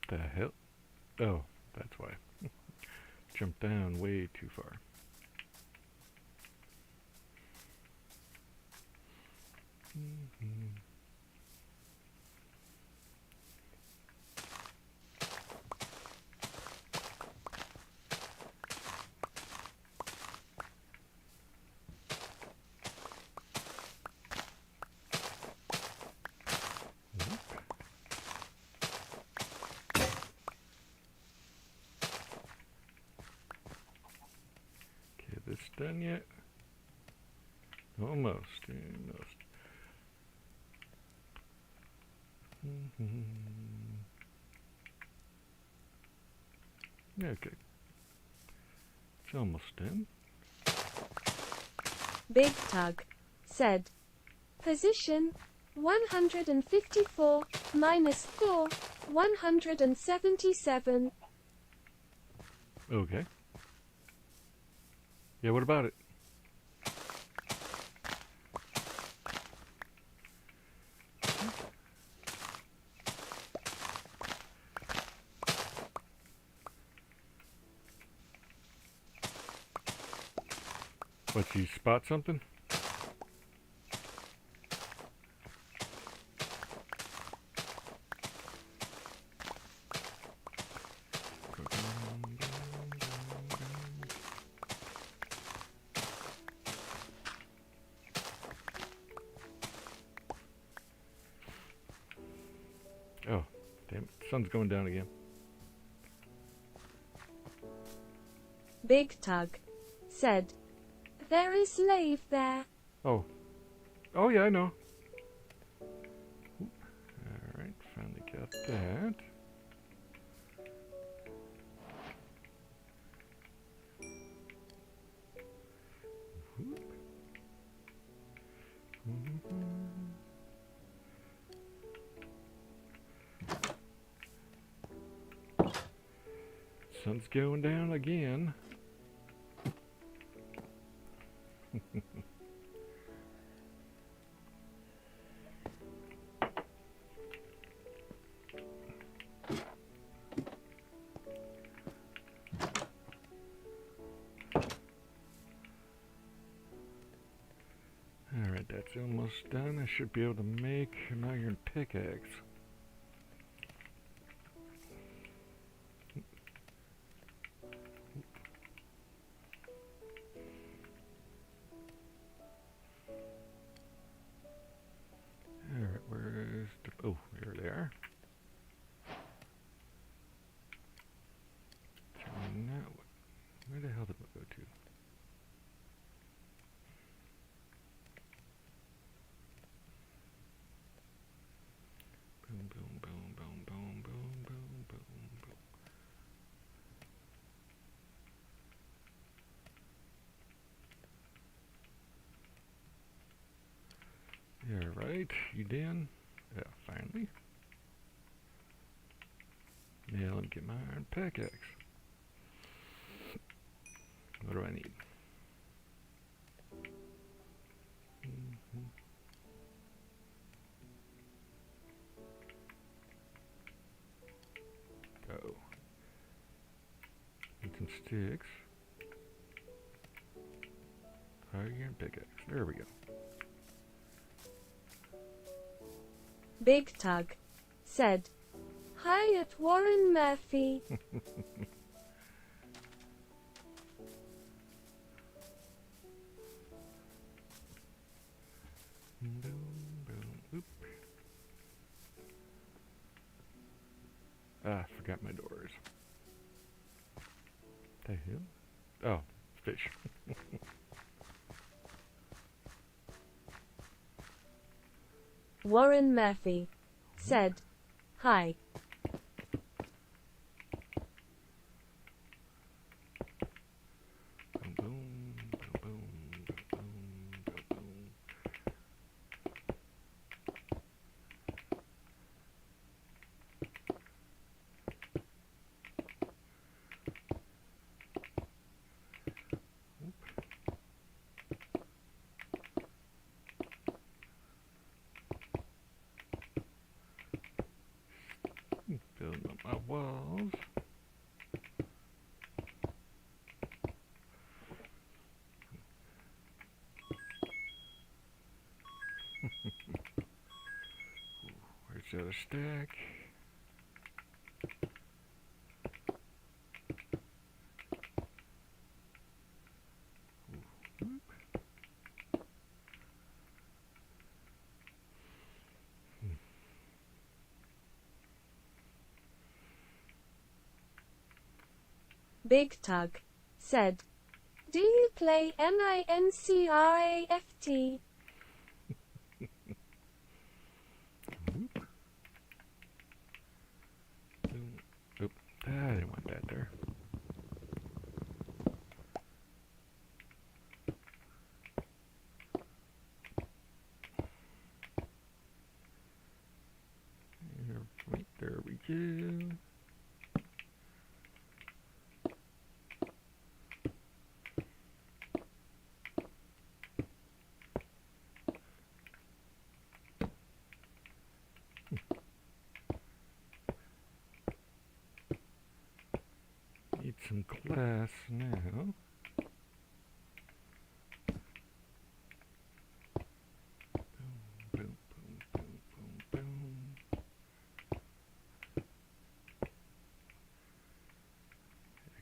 The hell? Oh, that's why. Jumped down way too far. Okay, this done yet? Almost, almost. Okay. It's almost done. Big Tug said, position 154 minus 4, 177. Okay. Yeah, what about it? What, you spot something? Oh, damn it. Sun's going down again. Big Tug said, there is slave there. Oh. Oh, yeah, I know. Alright, finally got that. Sun's going down again. Alright, that's almost done. I should be able to make an iron pickaxe. Alright, where's the... Oh, here they are. So now, where the hell did it go to? Boom, boom, boom, boom, boom, boom, boom, boom, boom. Yeah, right. You done? Yeah, finally. Now let me get my iron pickaxe. What do I need? Go. Need some sticks. Iron pickaxe. There we go. Big Tug said, hi at Warren Murphy. Boom, boom, oop. Ah, forgot my doors. The hell? Oh, fish. Warren Murphy said, hi. Boom, boom, boom, boom, boom. walls. Where's the other stack? Big Tug said, "Do you play Minecraft?" Oop, I didn't want that there. Right, there we go. Need some glass now. Boom, boom, boom, boom, boom.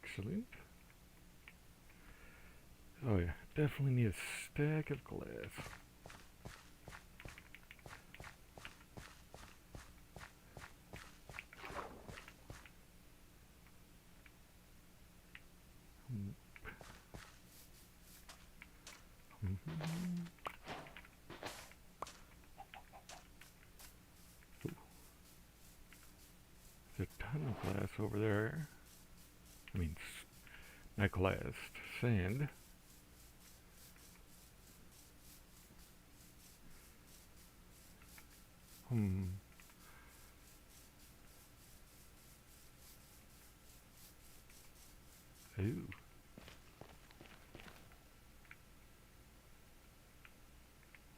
Excellent. Oh yeah, definitely need a stack of glass. There's a ton of glass over there. I mean, not glass, sand. Ooh.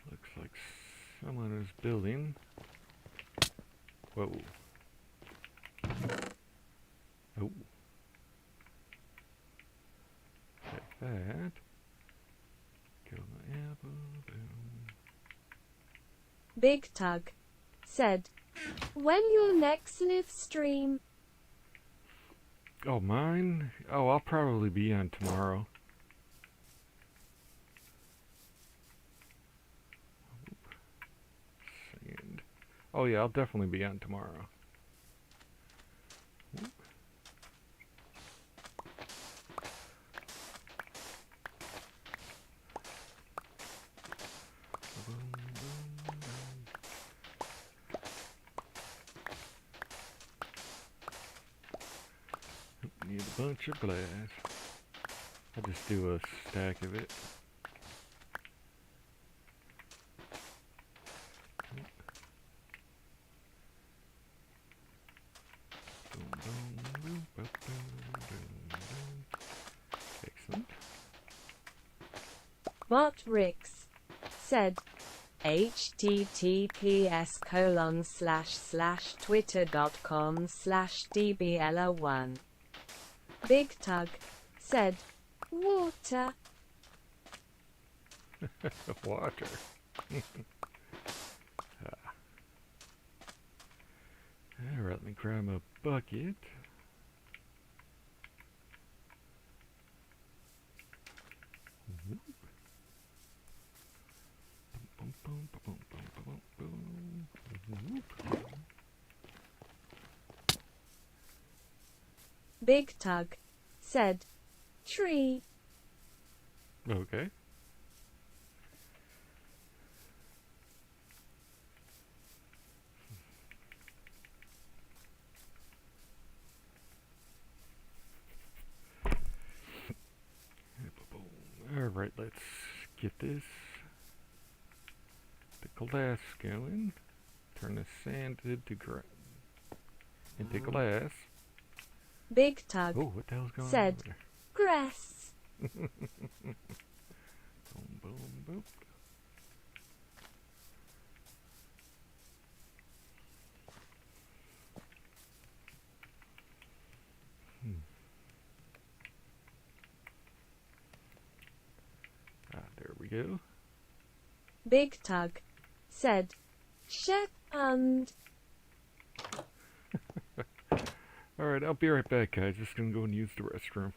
Looks like someone is building. Whoa. Oh. Like that. Kill the apple. Boom. Big Tug said, "When your next live stream?" Oh, mine? Oh, I'll probably be on tomorrow. Sand. Oh yeah, I'll definitely be on tomorrow. Need a bunch of glass. I'll just do a stack of it. Excellent. Bart Ricks said, https://twitter.com/dbella1. Big Tug said, "Water." Water. Alright, let me grab a bucket. Big Tug said, "Tree." Okay. Alright, let's get this. The glass going. Turn the sand into glass. Big Tug Oh, what the hell's going said, on over "Grass." there? Boom, boom, boom. go. Big Tug said, Chef and... Alright, I'll be right back, guys. Just gonna go and use the restroom.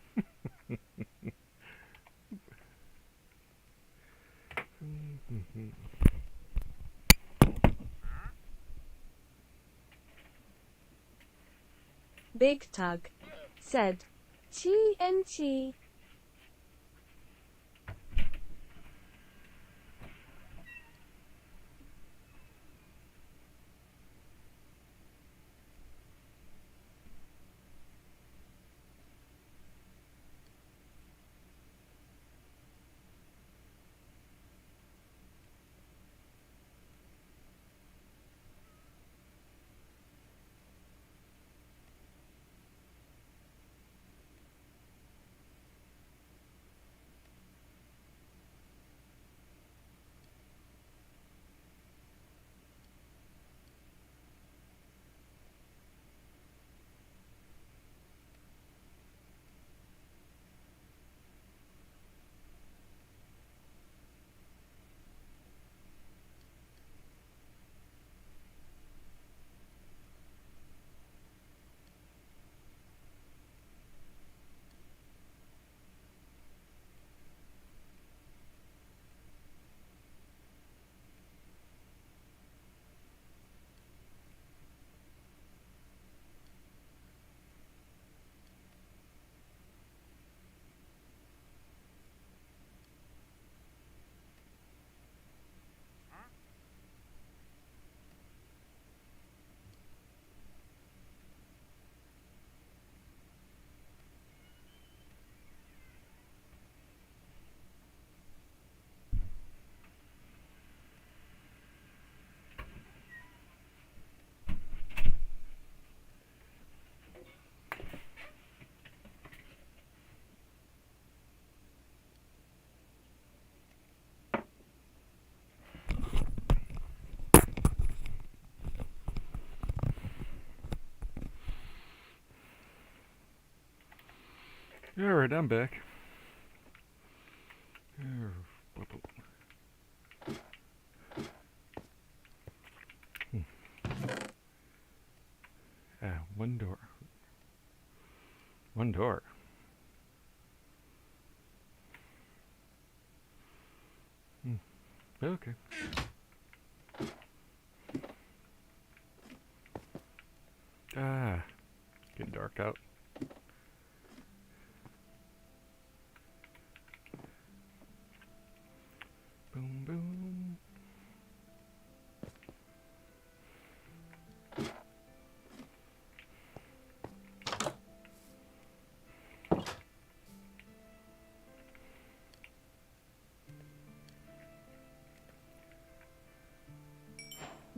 Big Tug said, TNT. Alright, I'm back. One door. One door. Okay. Getting dark out. Boom, boom.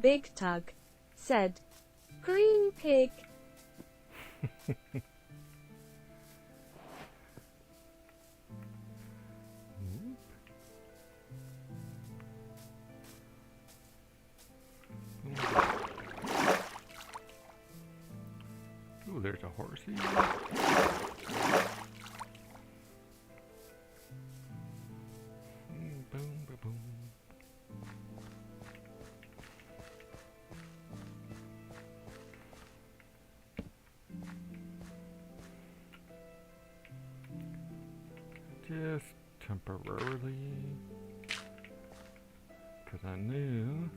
Big Tug said, Green pig. Ooh, there's a horsey. Boom, ba boom. Just temporarily, because I knew.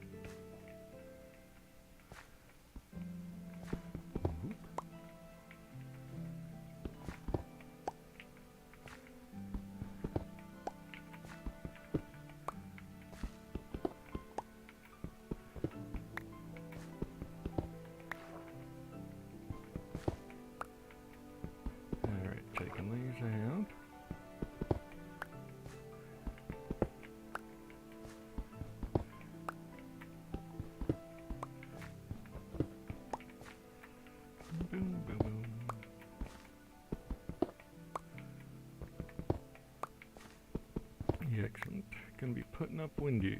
Alright, taking these out. Boom, boom, boom. Excellent. Gonna be putting up windows.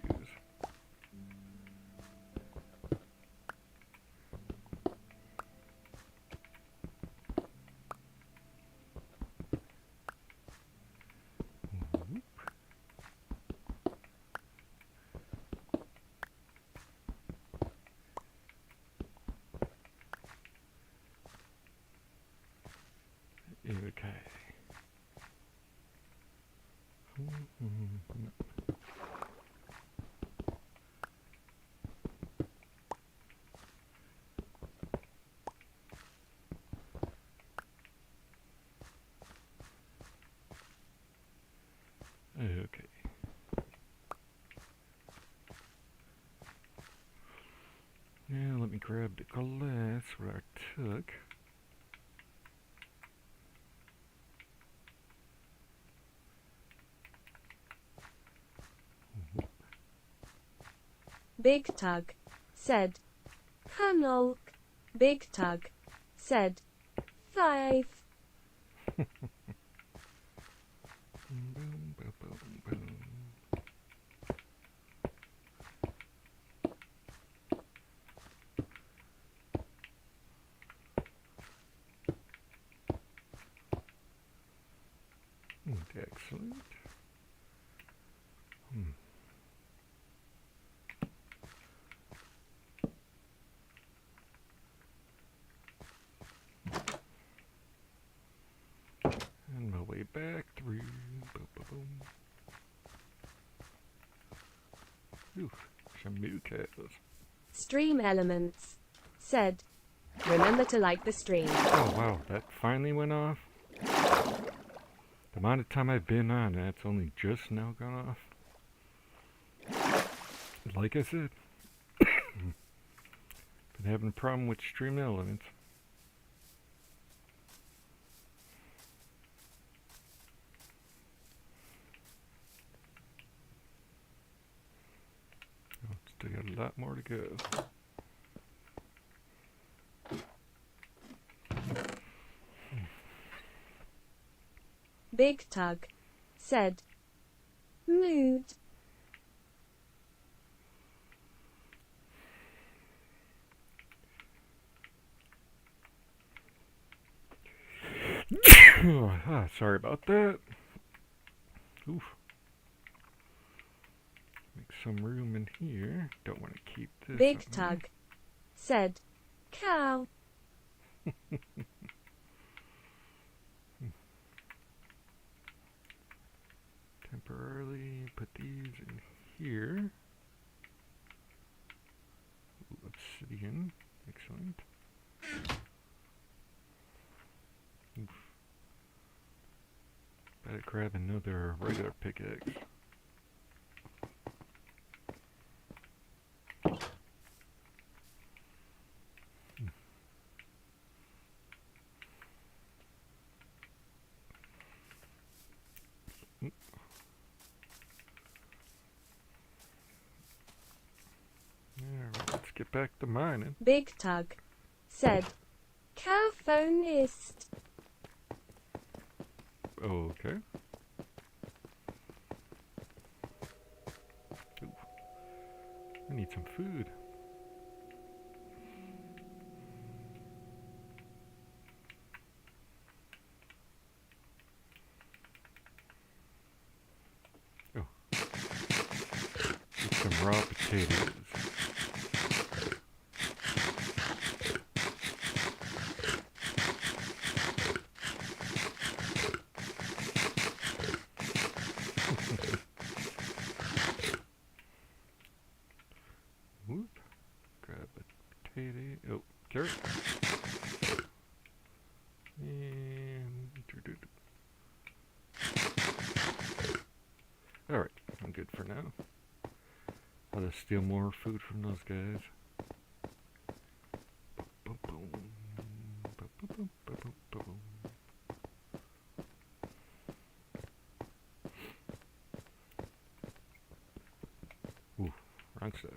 Whoop. Okay. Now let me grab the glass where I took. Big Tug said, Kanolk. Big Tug said, 5. Boom, boom, boom, boom. Excellent. And my way back through. Boom, boom, boom. Ooh, some new cows. Stream Elements said, remember to like the stream. Oh wow, that finally went off. The amount of time I've been on, that's only just now gone off. Like I said, been having a problem with Stream Elements. Oh, still got a lot more to go. Big Tug said, mood. Sorry about that. Oof. Make some room in here. Don't want to keep this. Big Tug said, cow. Temporarily put these in here. Ooh, obsidian. Excellent. Oof. Better grab another regular pickaxe. Alright, let's get back to mining. Big Tug said, cowphonist. Okay. Ooh. I need some food. Oh. Get some raw potatoes. Whoop. Grab a potato. Oh, carrot. And alright, I'm good for now. I'll just steal more food from those guys. Boom, boom. Boom, boom, boom, boom, boom, boom. Ooh, wrong stuff.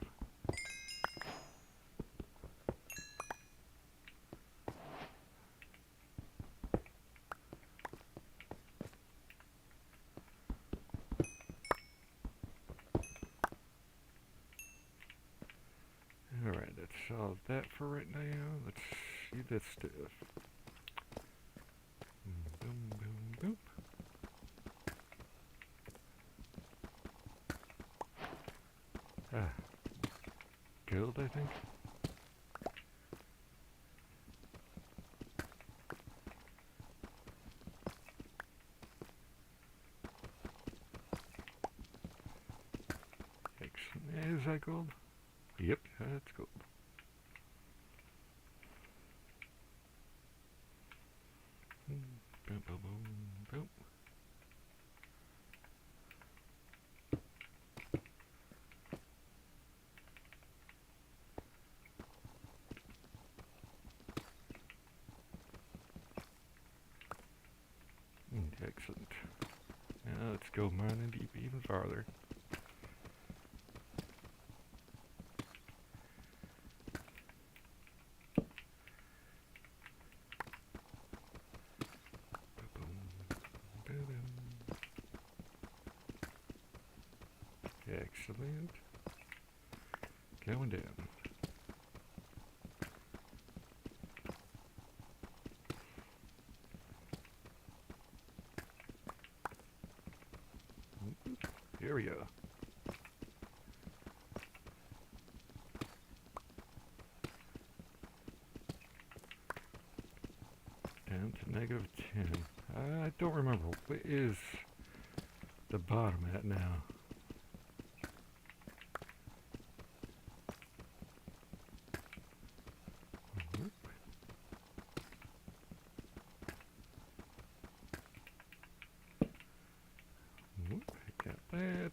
Alright, let's solve that for right now. Let's see this stuff. Boom, boom, boom. Ah, gold, I think. Is that gold? Yep, that's gold. Boom, boom, boom, boom. Excellent. Now let's go mining deep even farther. Excellent. Going down. Here we go. Down to -10. I don't remember. What is the bottom at now? Got that.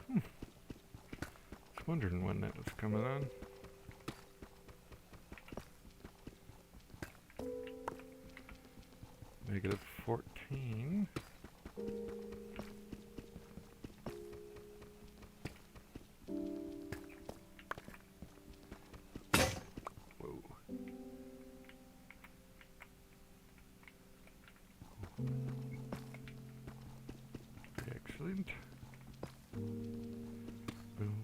I was wondering when that was coming on. -14. Whoa. Excellent. Boom.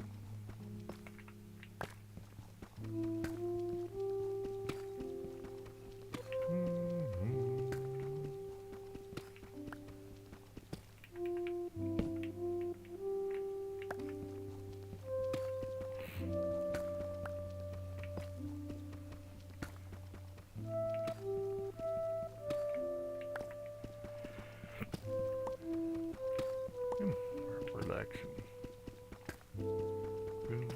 Relaxing. Boom.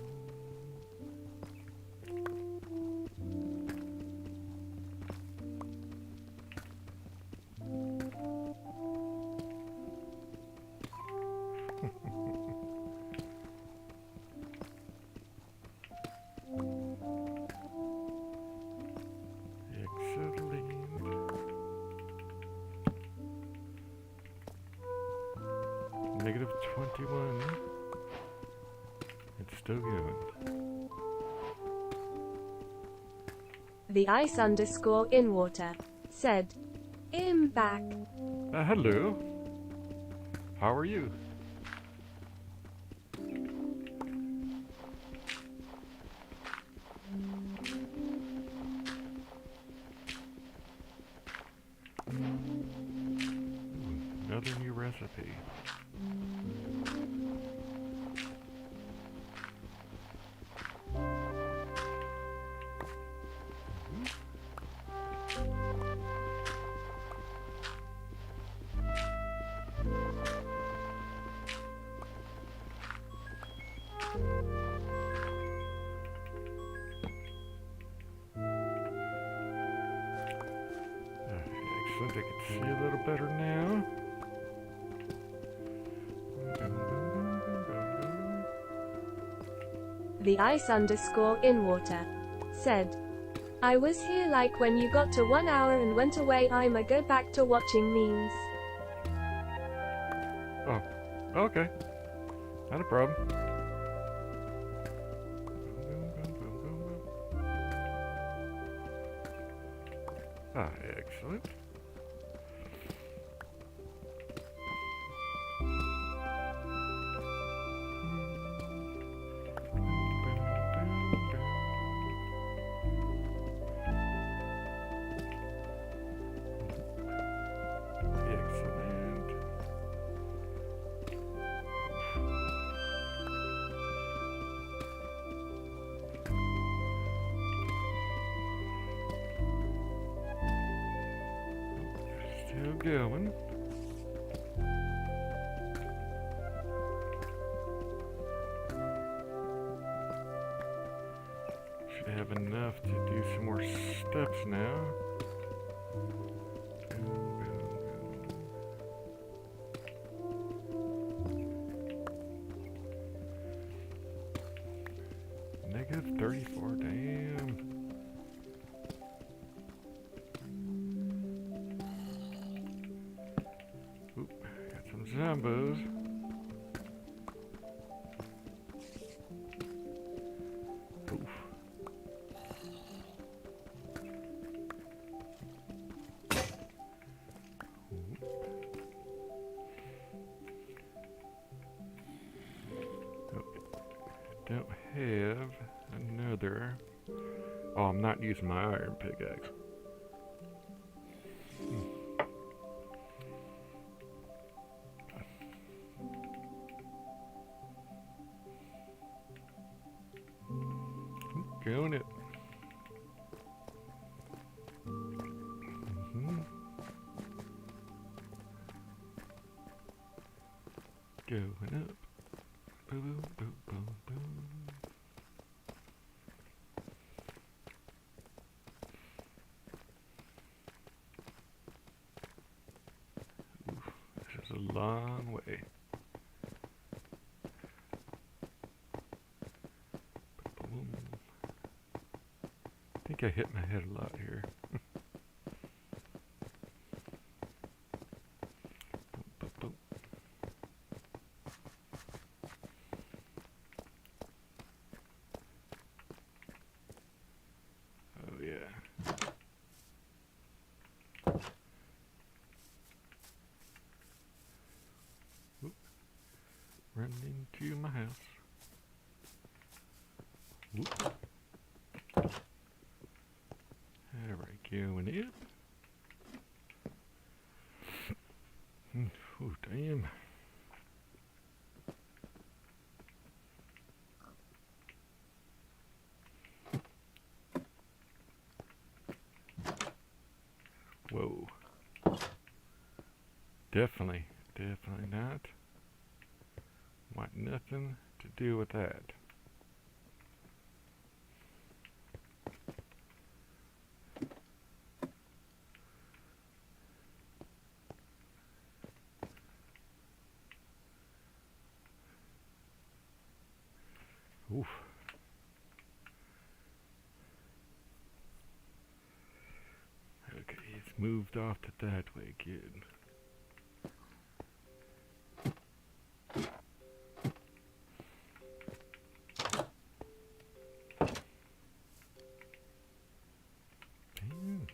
Excellent. -21. It's still going. The ice_in_water said, I'm back. Hello. How are you? Another new recipe. Excellent, I can see a little better now. The ice_in_water said, I was here like when you got to 1 hour and went away. I'ma go back to watching memes. Oh, okay. Not a problem. Ah, excellent. Excellent. going. Should have enough to do some more steps now. Negative 34, damn. Oop, got some zombos. Oof. Don't have another. Oh, I'm not using my iron pickaxe. Going it. Going up. Boom, boom, boom, boom. Oof, this is a long way. Boom. I think I hit my head a lot here. Boom, boom, boom. Oh yeah. Oop. Run into my house. Oop. Alright, going in. Oh, damn. Whoa. Definitely not. Want nothing to do with that. Oof. Okay, it's moved off to that way, good. Damn.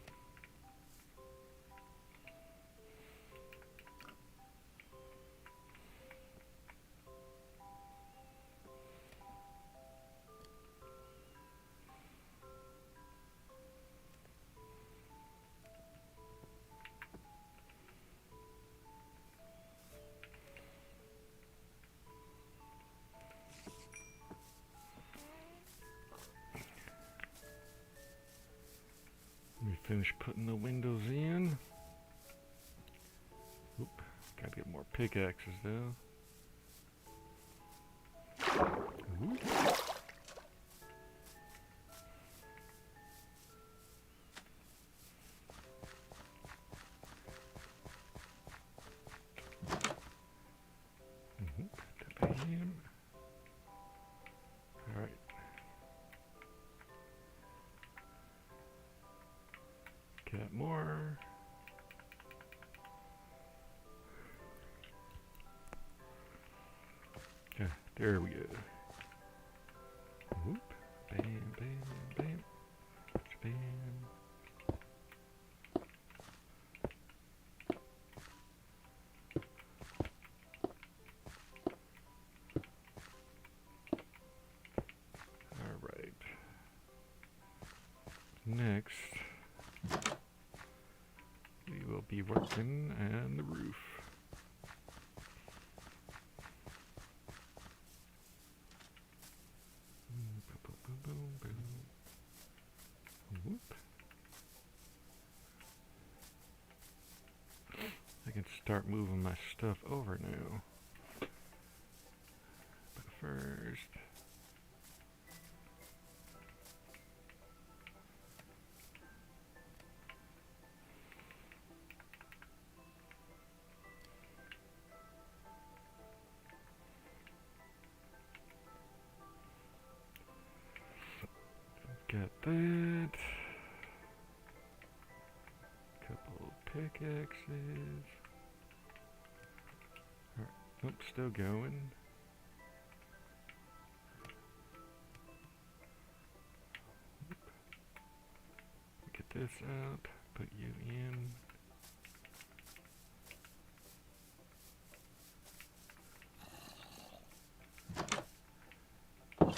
Let me finish putting the windows in. Oop, gotta get more pickaxes though. Oop. Bam. Alright. Got more. Yeah, there we go. Whoop. Bam, bam, bam. Bam. Alright. Next, we will be working on the roof. Boom, boom, boom, boom, boom. Whoop. start moving my stuff over now. But first, got that. Couple pickaxes. Nope, still going. Get this out, put you in. I've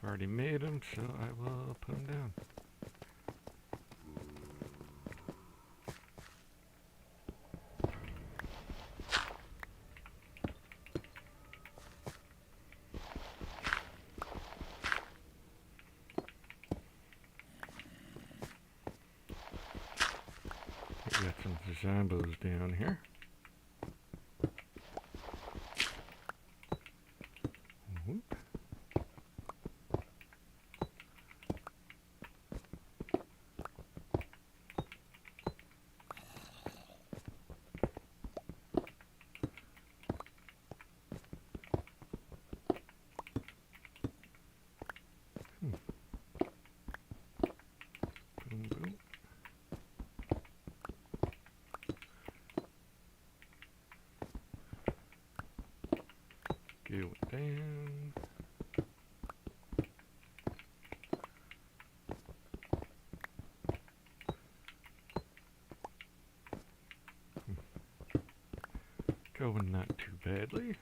already made them, so I will put them down. We got some zombos down here. Whoop. Boom, boom. Go down. Going not too badly.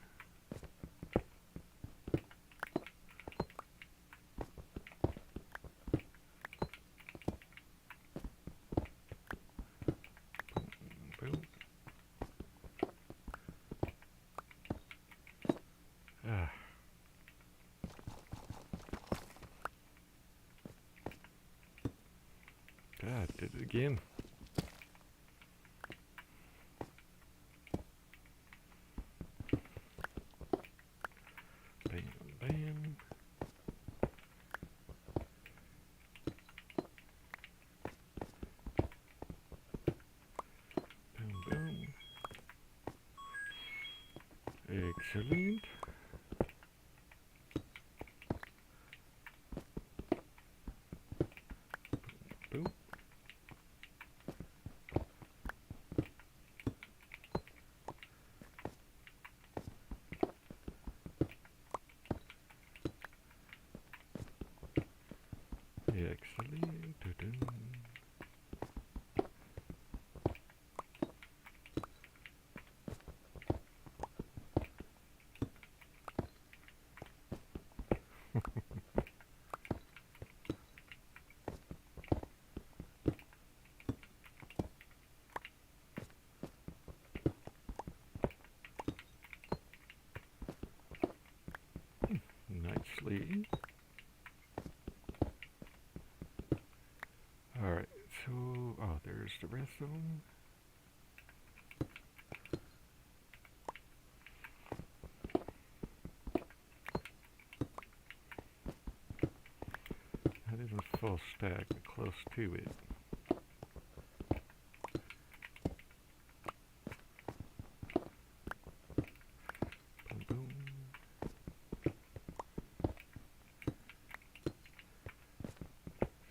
Boom. Ah. God, did it again. Bam, bam. Boom, boom. Excellent. Boom. Excellent. Doo-doo. Nicely. Alright, so, oh, there's the rest of them. That isn't full stack, but close to it. Boom, boom.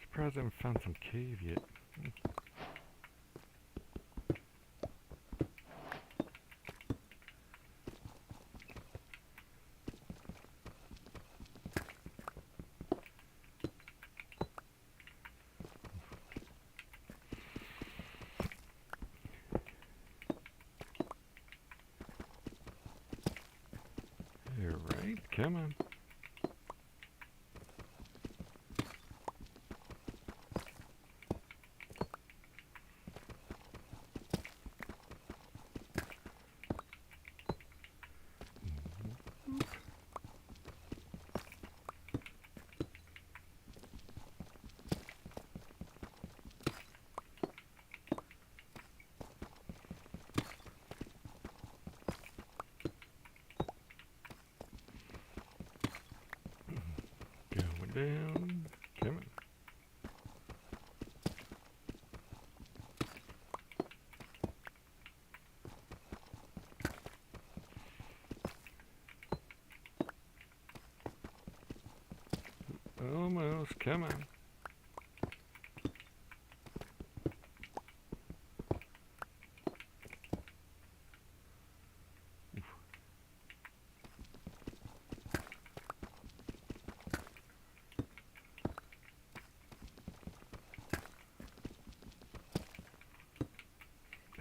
Surprised I haven't found some cave yet. Alright, come on. down. Come on. Almost, come on.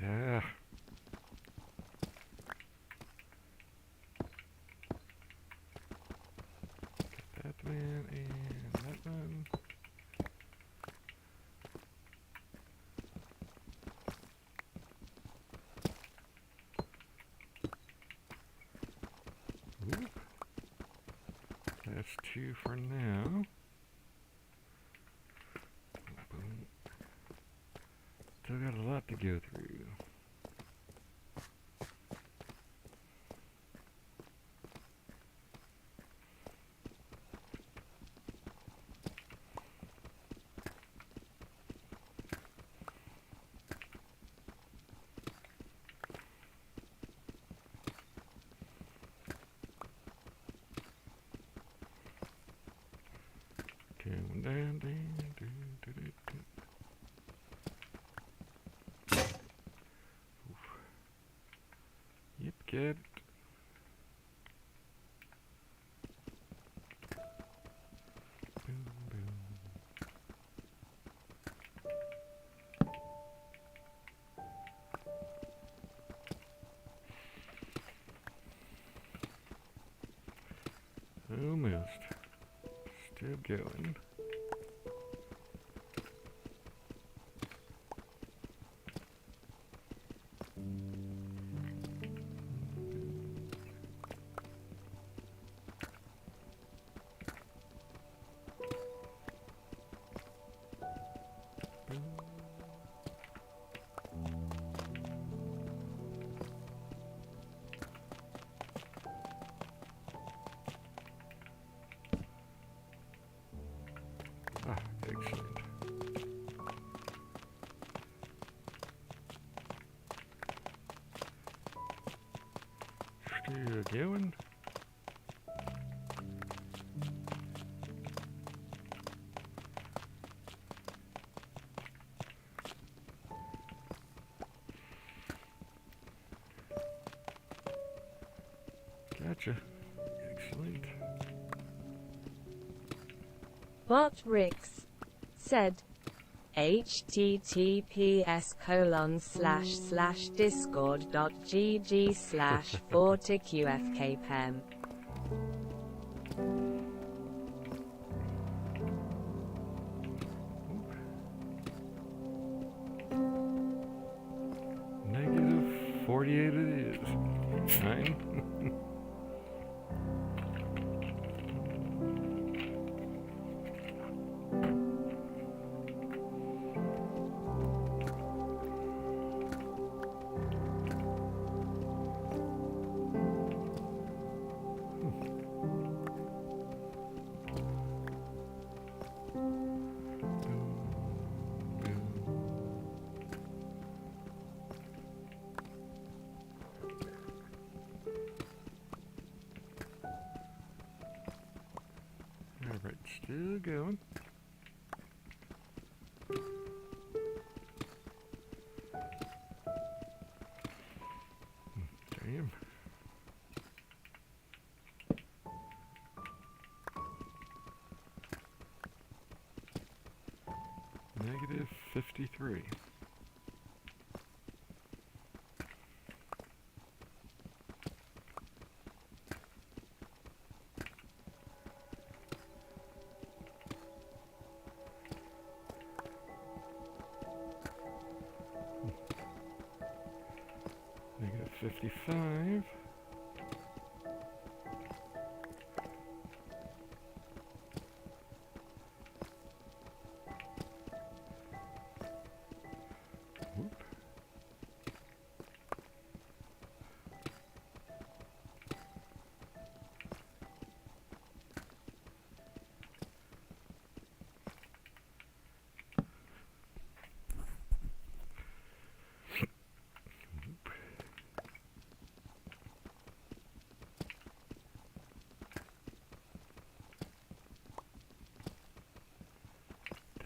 Yeah. That man and that one. Whoop. That's 2 for now. Boom. Still got a lot to go through. Going down, down, down. Yep, get it. Boom, boom. Almost. Still going. Ah, excellent. Still going. Gotcha. Excellent. Bart Ricks said, https://discord.gg/40qfkpem. Negative 48 it is. 9. Alright, still going. Damn. Negative 53. Negative 55. Whoop.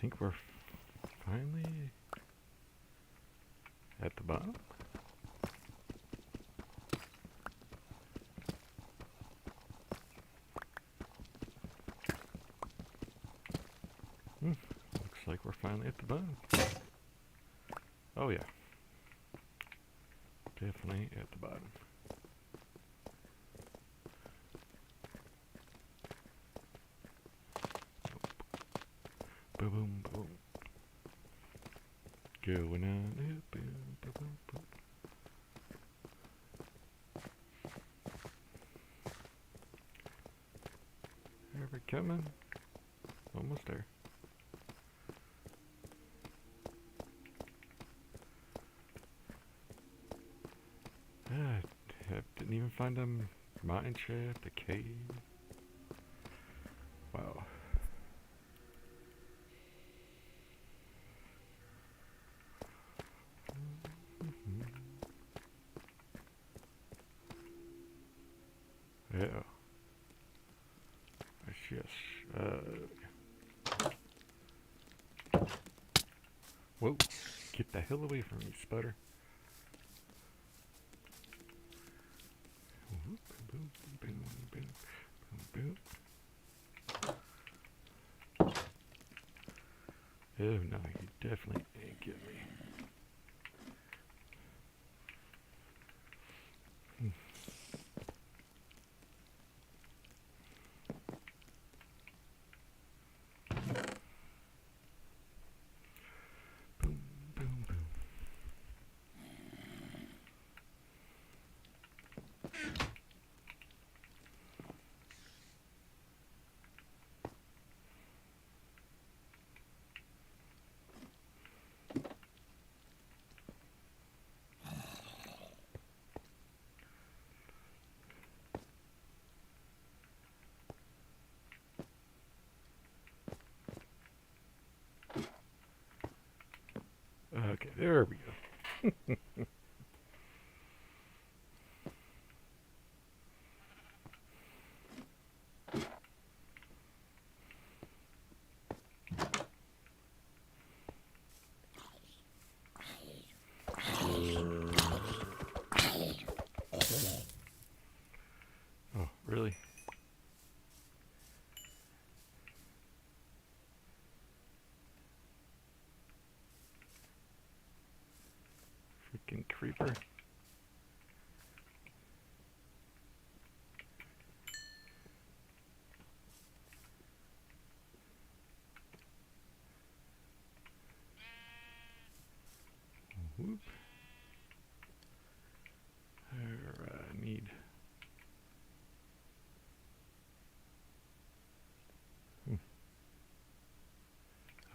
think we're finally at the bottom. Looks like we're finally at the bottom. Oh yeah. Definitely at the bottom. Boom, boom, boom. Going on up, boom, boom, boom, boom. There we coming. Almost there. Didn't even find a mine shaft, a cave. Wow. Yeah. Yes. Whoa. Get the hell away from me, Sputter. Boom, boom, boom, boom, boom, boom. Oh no, you definitely ain't getting me. Boom, boom, boom. Okay, there we go. Oh, really? Freaking creeper. Whoop. There, I need...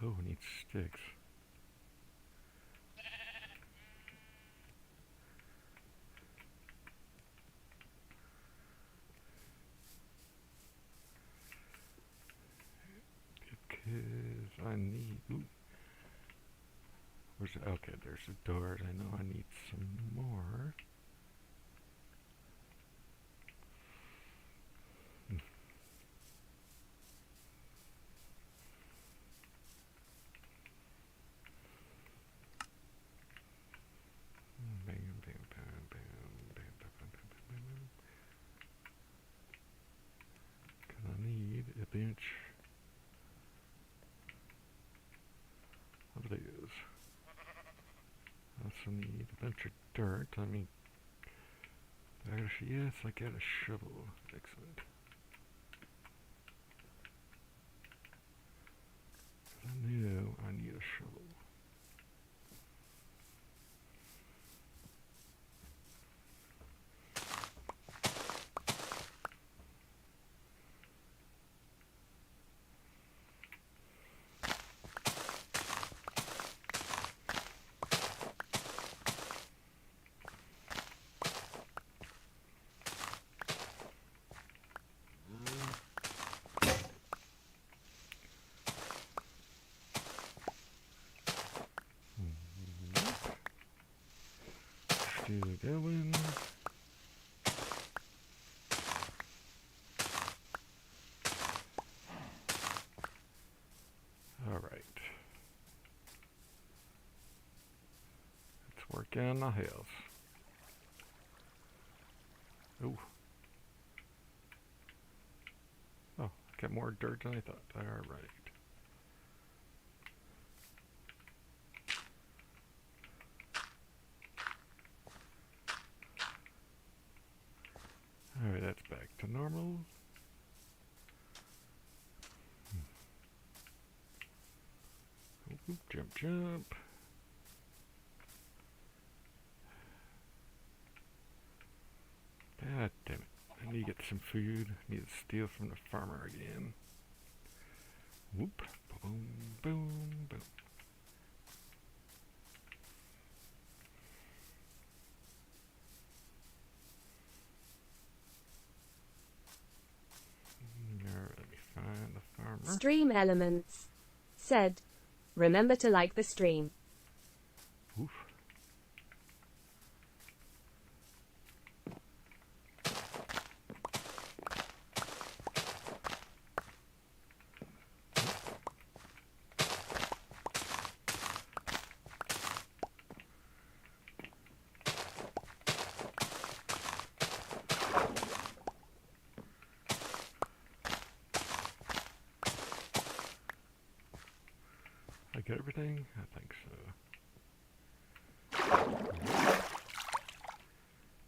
Oh, I need sticks. Because I need... Ooh. Where's the... Okay, there's the doors. I know I need some more. Bam, bam, bam, bam, bam, bam, bam, bam, bam. Gonna need a bench. What are these? Also need a bunch of dirt. I mean, actually, yes, I got a shovel. Excellent. I knew I need a shovel. Still going. All right. Work on the house. Ooh. Oh, got more dirt than I thought. Alright. Alright, that's back to normal. Oop, jump, jump. God damn it. I need to get some food. I need to steal from the farmer again. Whoop. Boom, boom, boom. Alright, let me find the farmer. Stream Elements said, remember to like the stream. Oof. I get everything? I think so.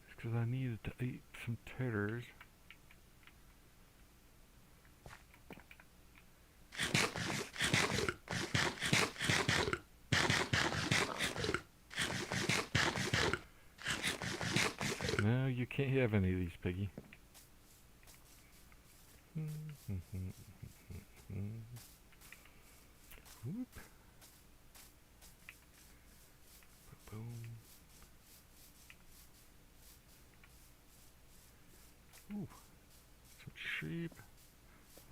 It's because I needed to eat some taters. No, you can't have any of these, Piggy. Whoop. Boom. Ooh. Some sheep.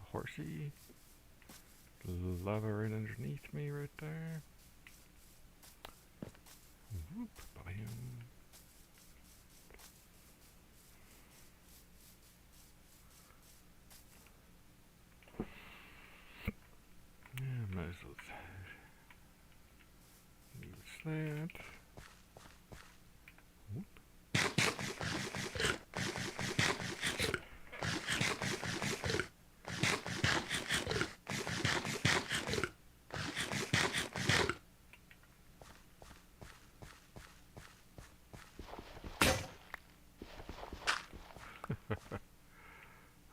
A horsey. Lava right underneath me right there. Whoop. Bam. Yeah, might as well use that. Whoop.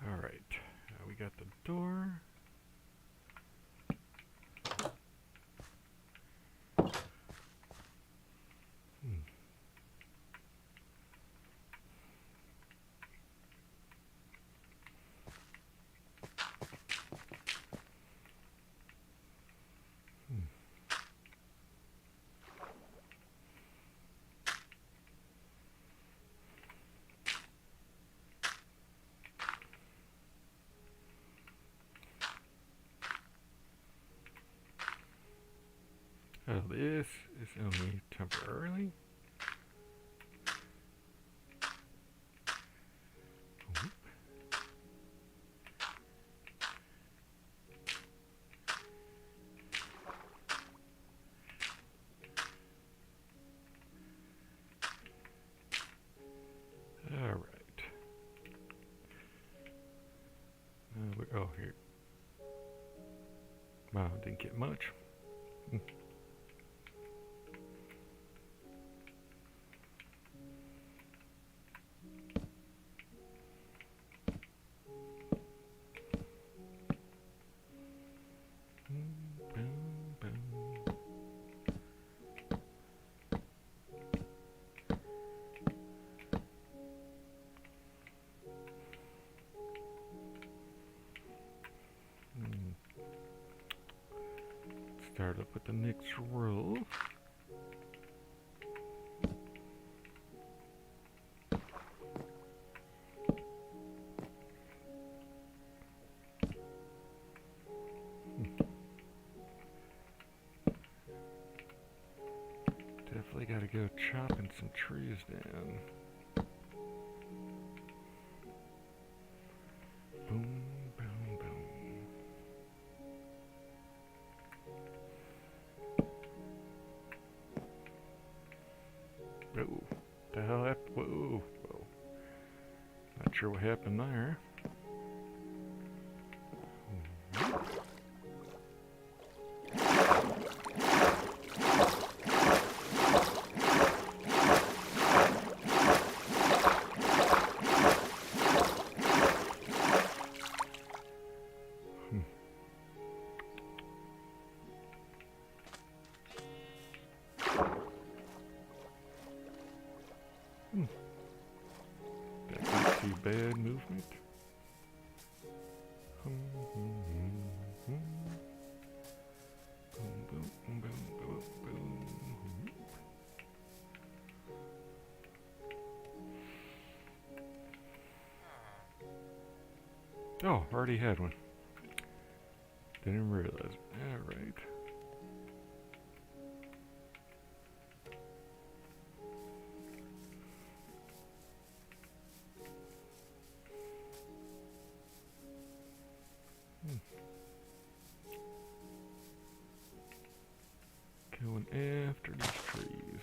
Alright, now we got the door. Oh, this is only temporarily. Whoop. All right. Oh, here. Wow, didn't get much. Boom, boom. Start up with the next row. Definitely got to go chopping some trees down. Boom, boom, boom. sure what happened there. That's not too bad movement. Boom, boom, boom, boom, boom. Oh, already had one. Didn't realize it. Alright. Going after these trees.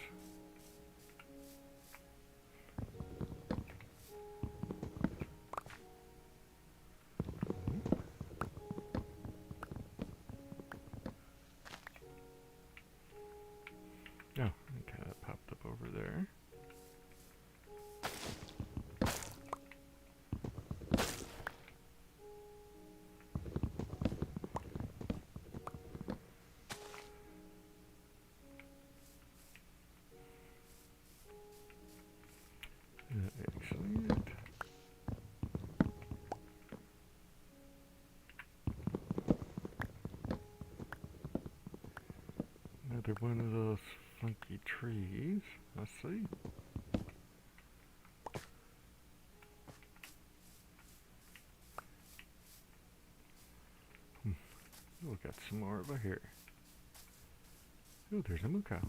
Oh, okay, that popped up over there. Excellent. Another one of those funky trees. I see. Oh, got some more over here. Oh, there's a moo cow.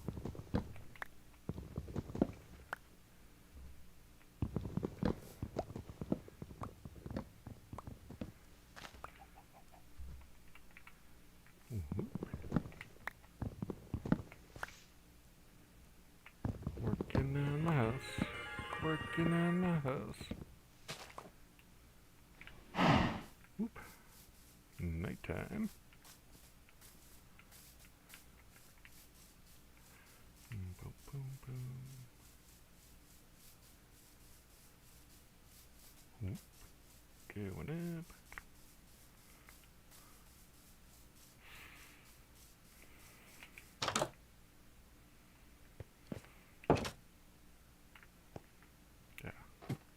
Working on the house. Working on the house. Whoop. Nighttime. Boom, boom, boom. Whoop. Going up.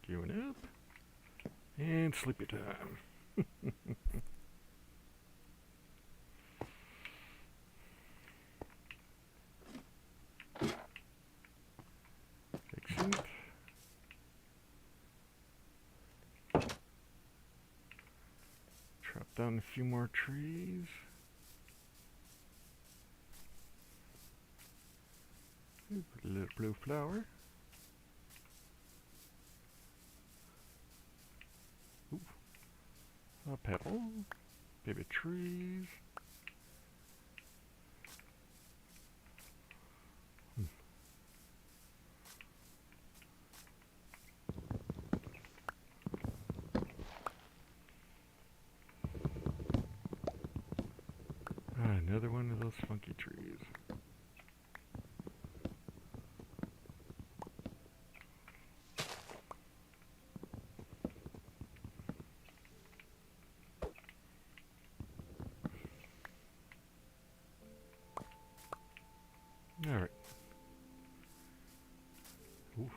Queuing up. And sleepy time. Excellent. Chop down a few more trees. Ooh, a little blue flower. Ooh. A pebble. Baby trees. Another one of those funky trees. Alright. Ooh.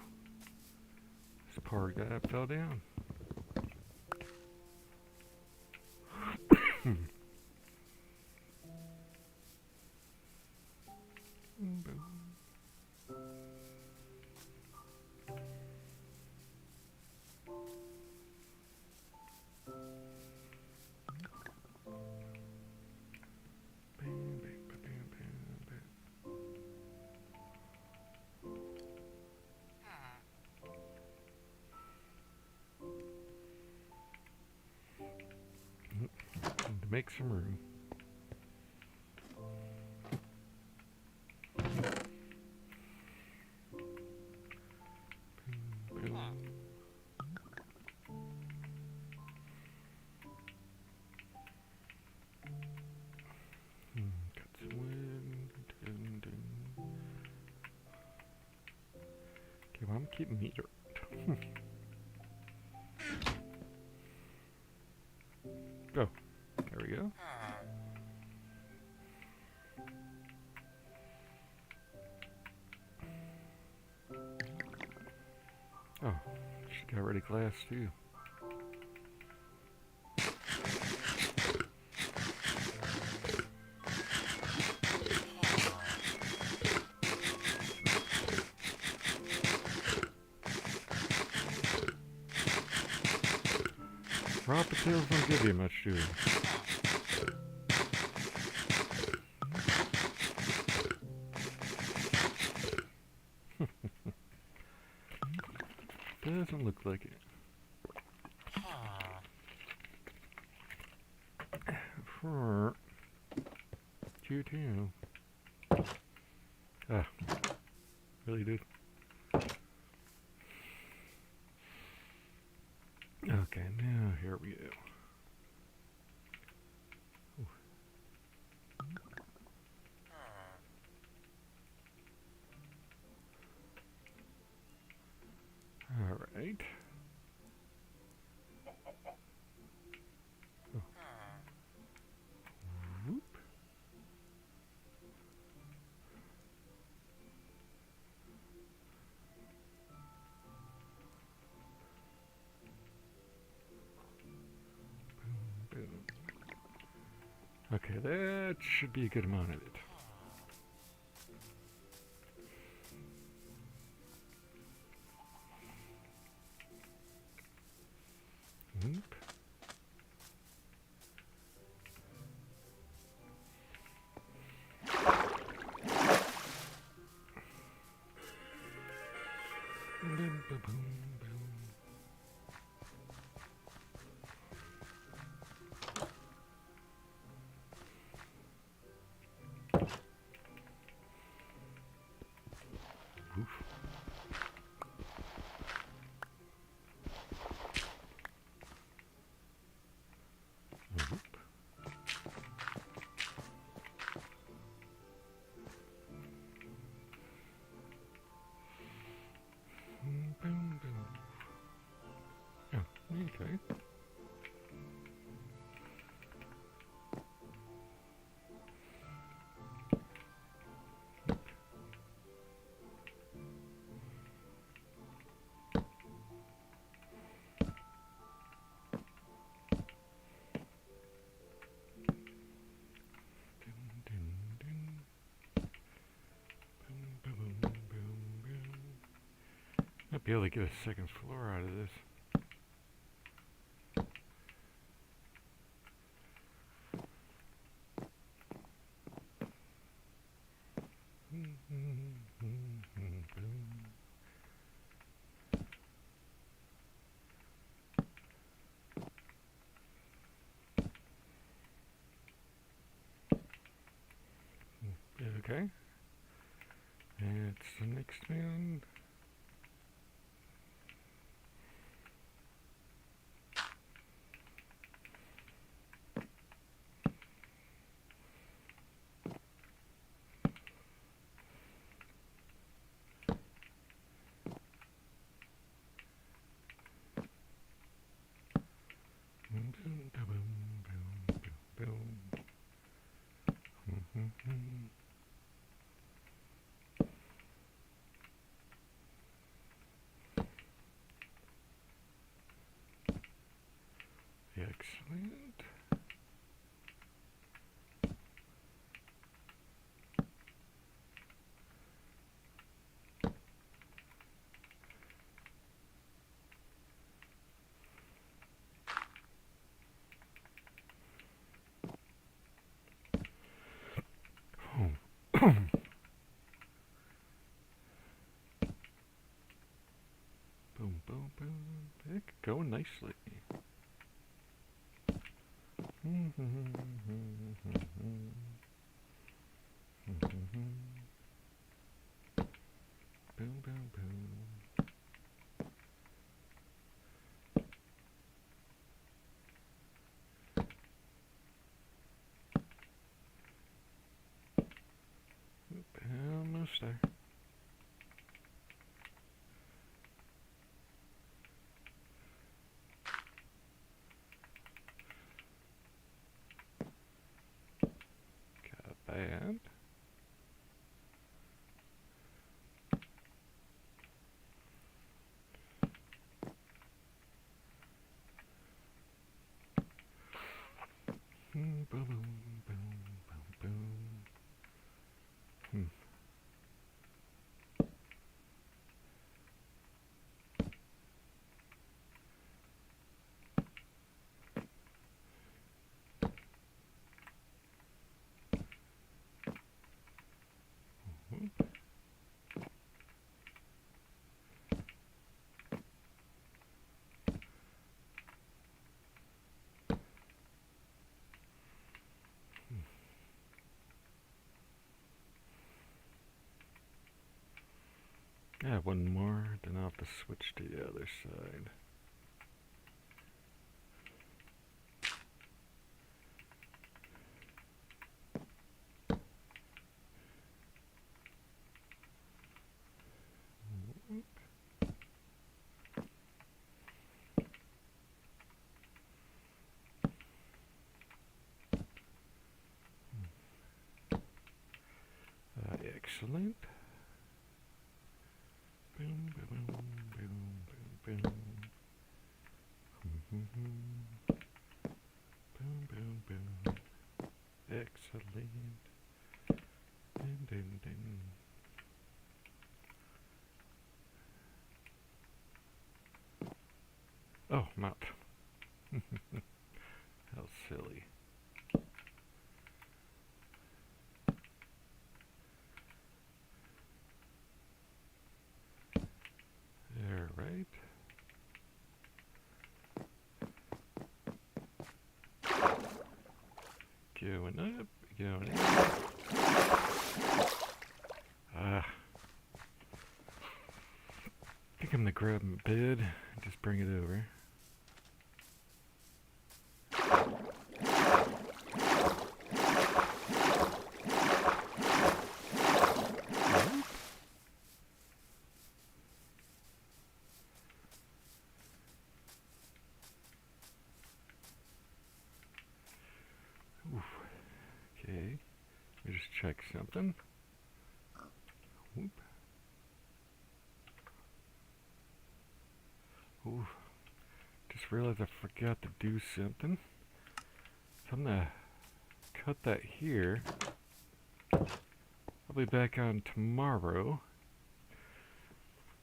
This poor guy fell down. To make some room. Boom. Keep meter. Go. There we go. Oh, she got rid of glass too. Raw potatoes don't give you much, do they? Doesn't look like it. You too. Ah, really did. Okay, now here we go. Ooh. All right. Oh. Whoop. Boom, boom. Okay, that should be a good amount of it. Whoop. Boom, boom, boom, boom. Oof. Whoop. Boom, boom, boom. Oh, okay. Might be able to get a second floor out of this. Okay. It's the next one. Excellent. Boom, boom, boom. Heck, going nicely. Boom, boom, boom. Almost there. bad. Boom, boom, boom, boom, boom. Yeah, one more, then I'll have to switch to the other side. Excellent. Boom, boom, boom, boom, boom. Boom, boom, boom. Excellent. Dun, dun, dun. Oh, map. How silly. There, right? Going up, going up. I think I'm gonna grab my bed and just bring it over. Okay, let me just check something. Whoop. Ooh, just realized I forgot to do something. So I'm gonna cut that here. I'll be back on tomorrow.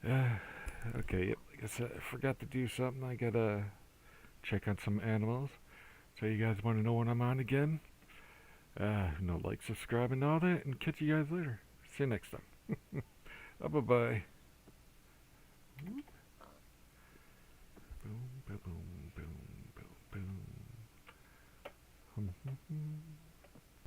Okay, yep, like I said, I forgot to do something. I gotta check on some animals. So you guys want to know when I'm on again? Like, subscribe, and all that, and catch you guys later. See you next time. Bye-bye.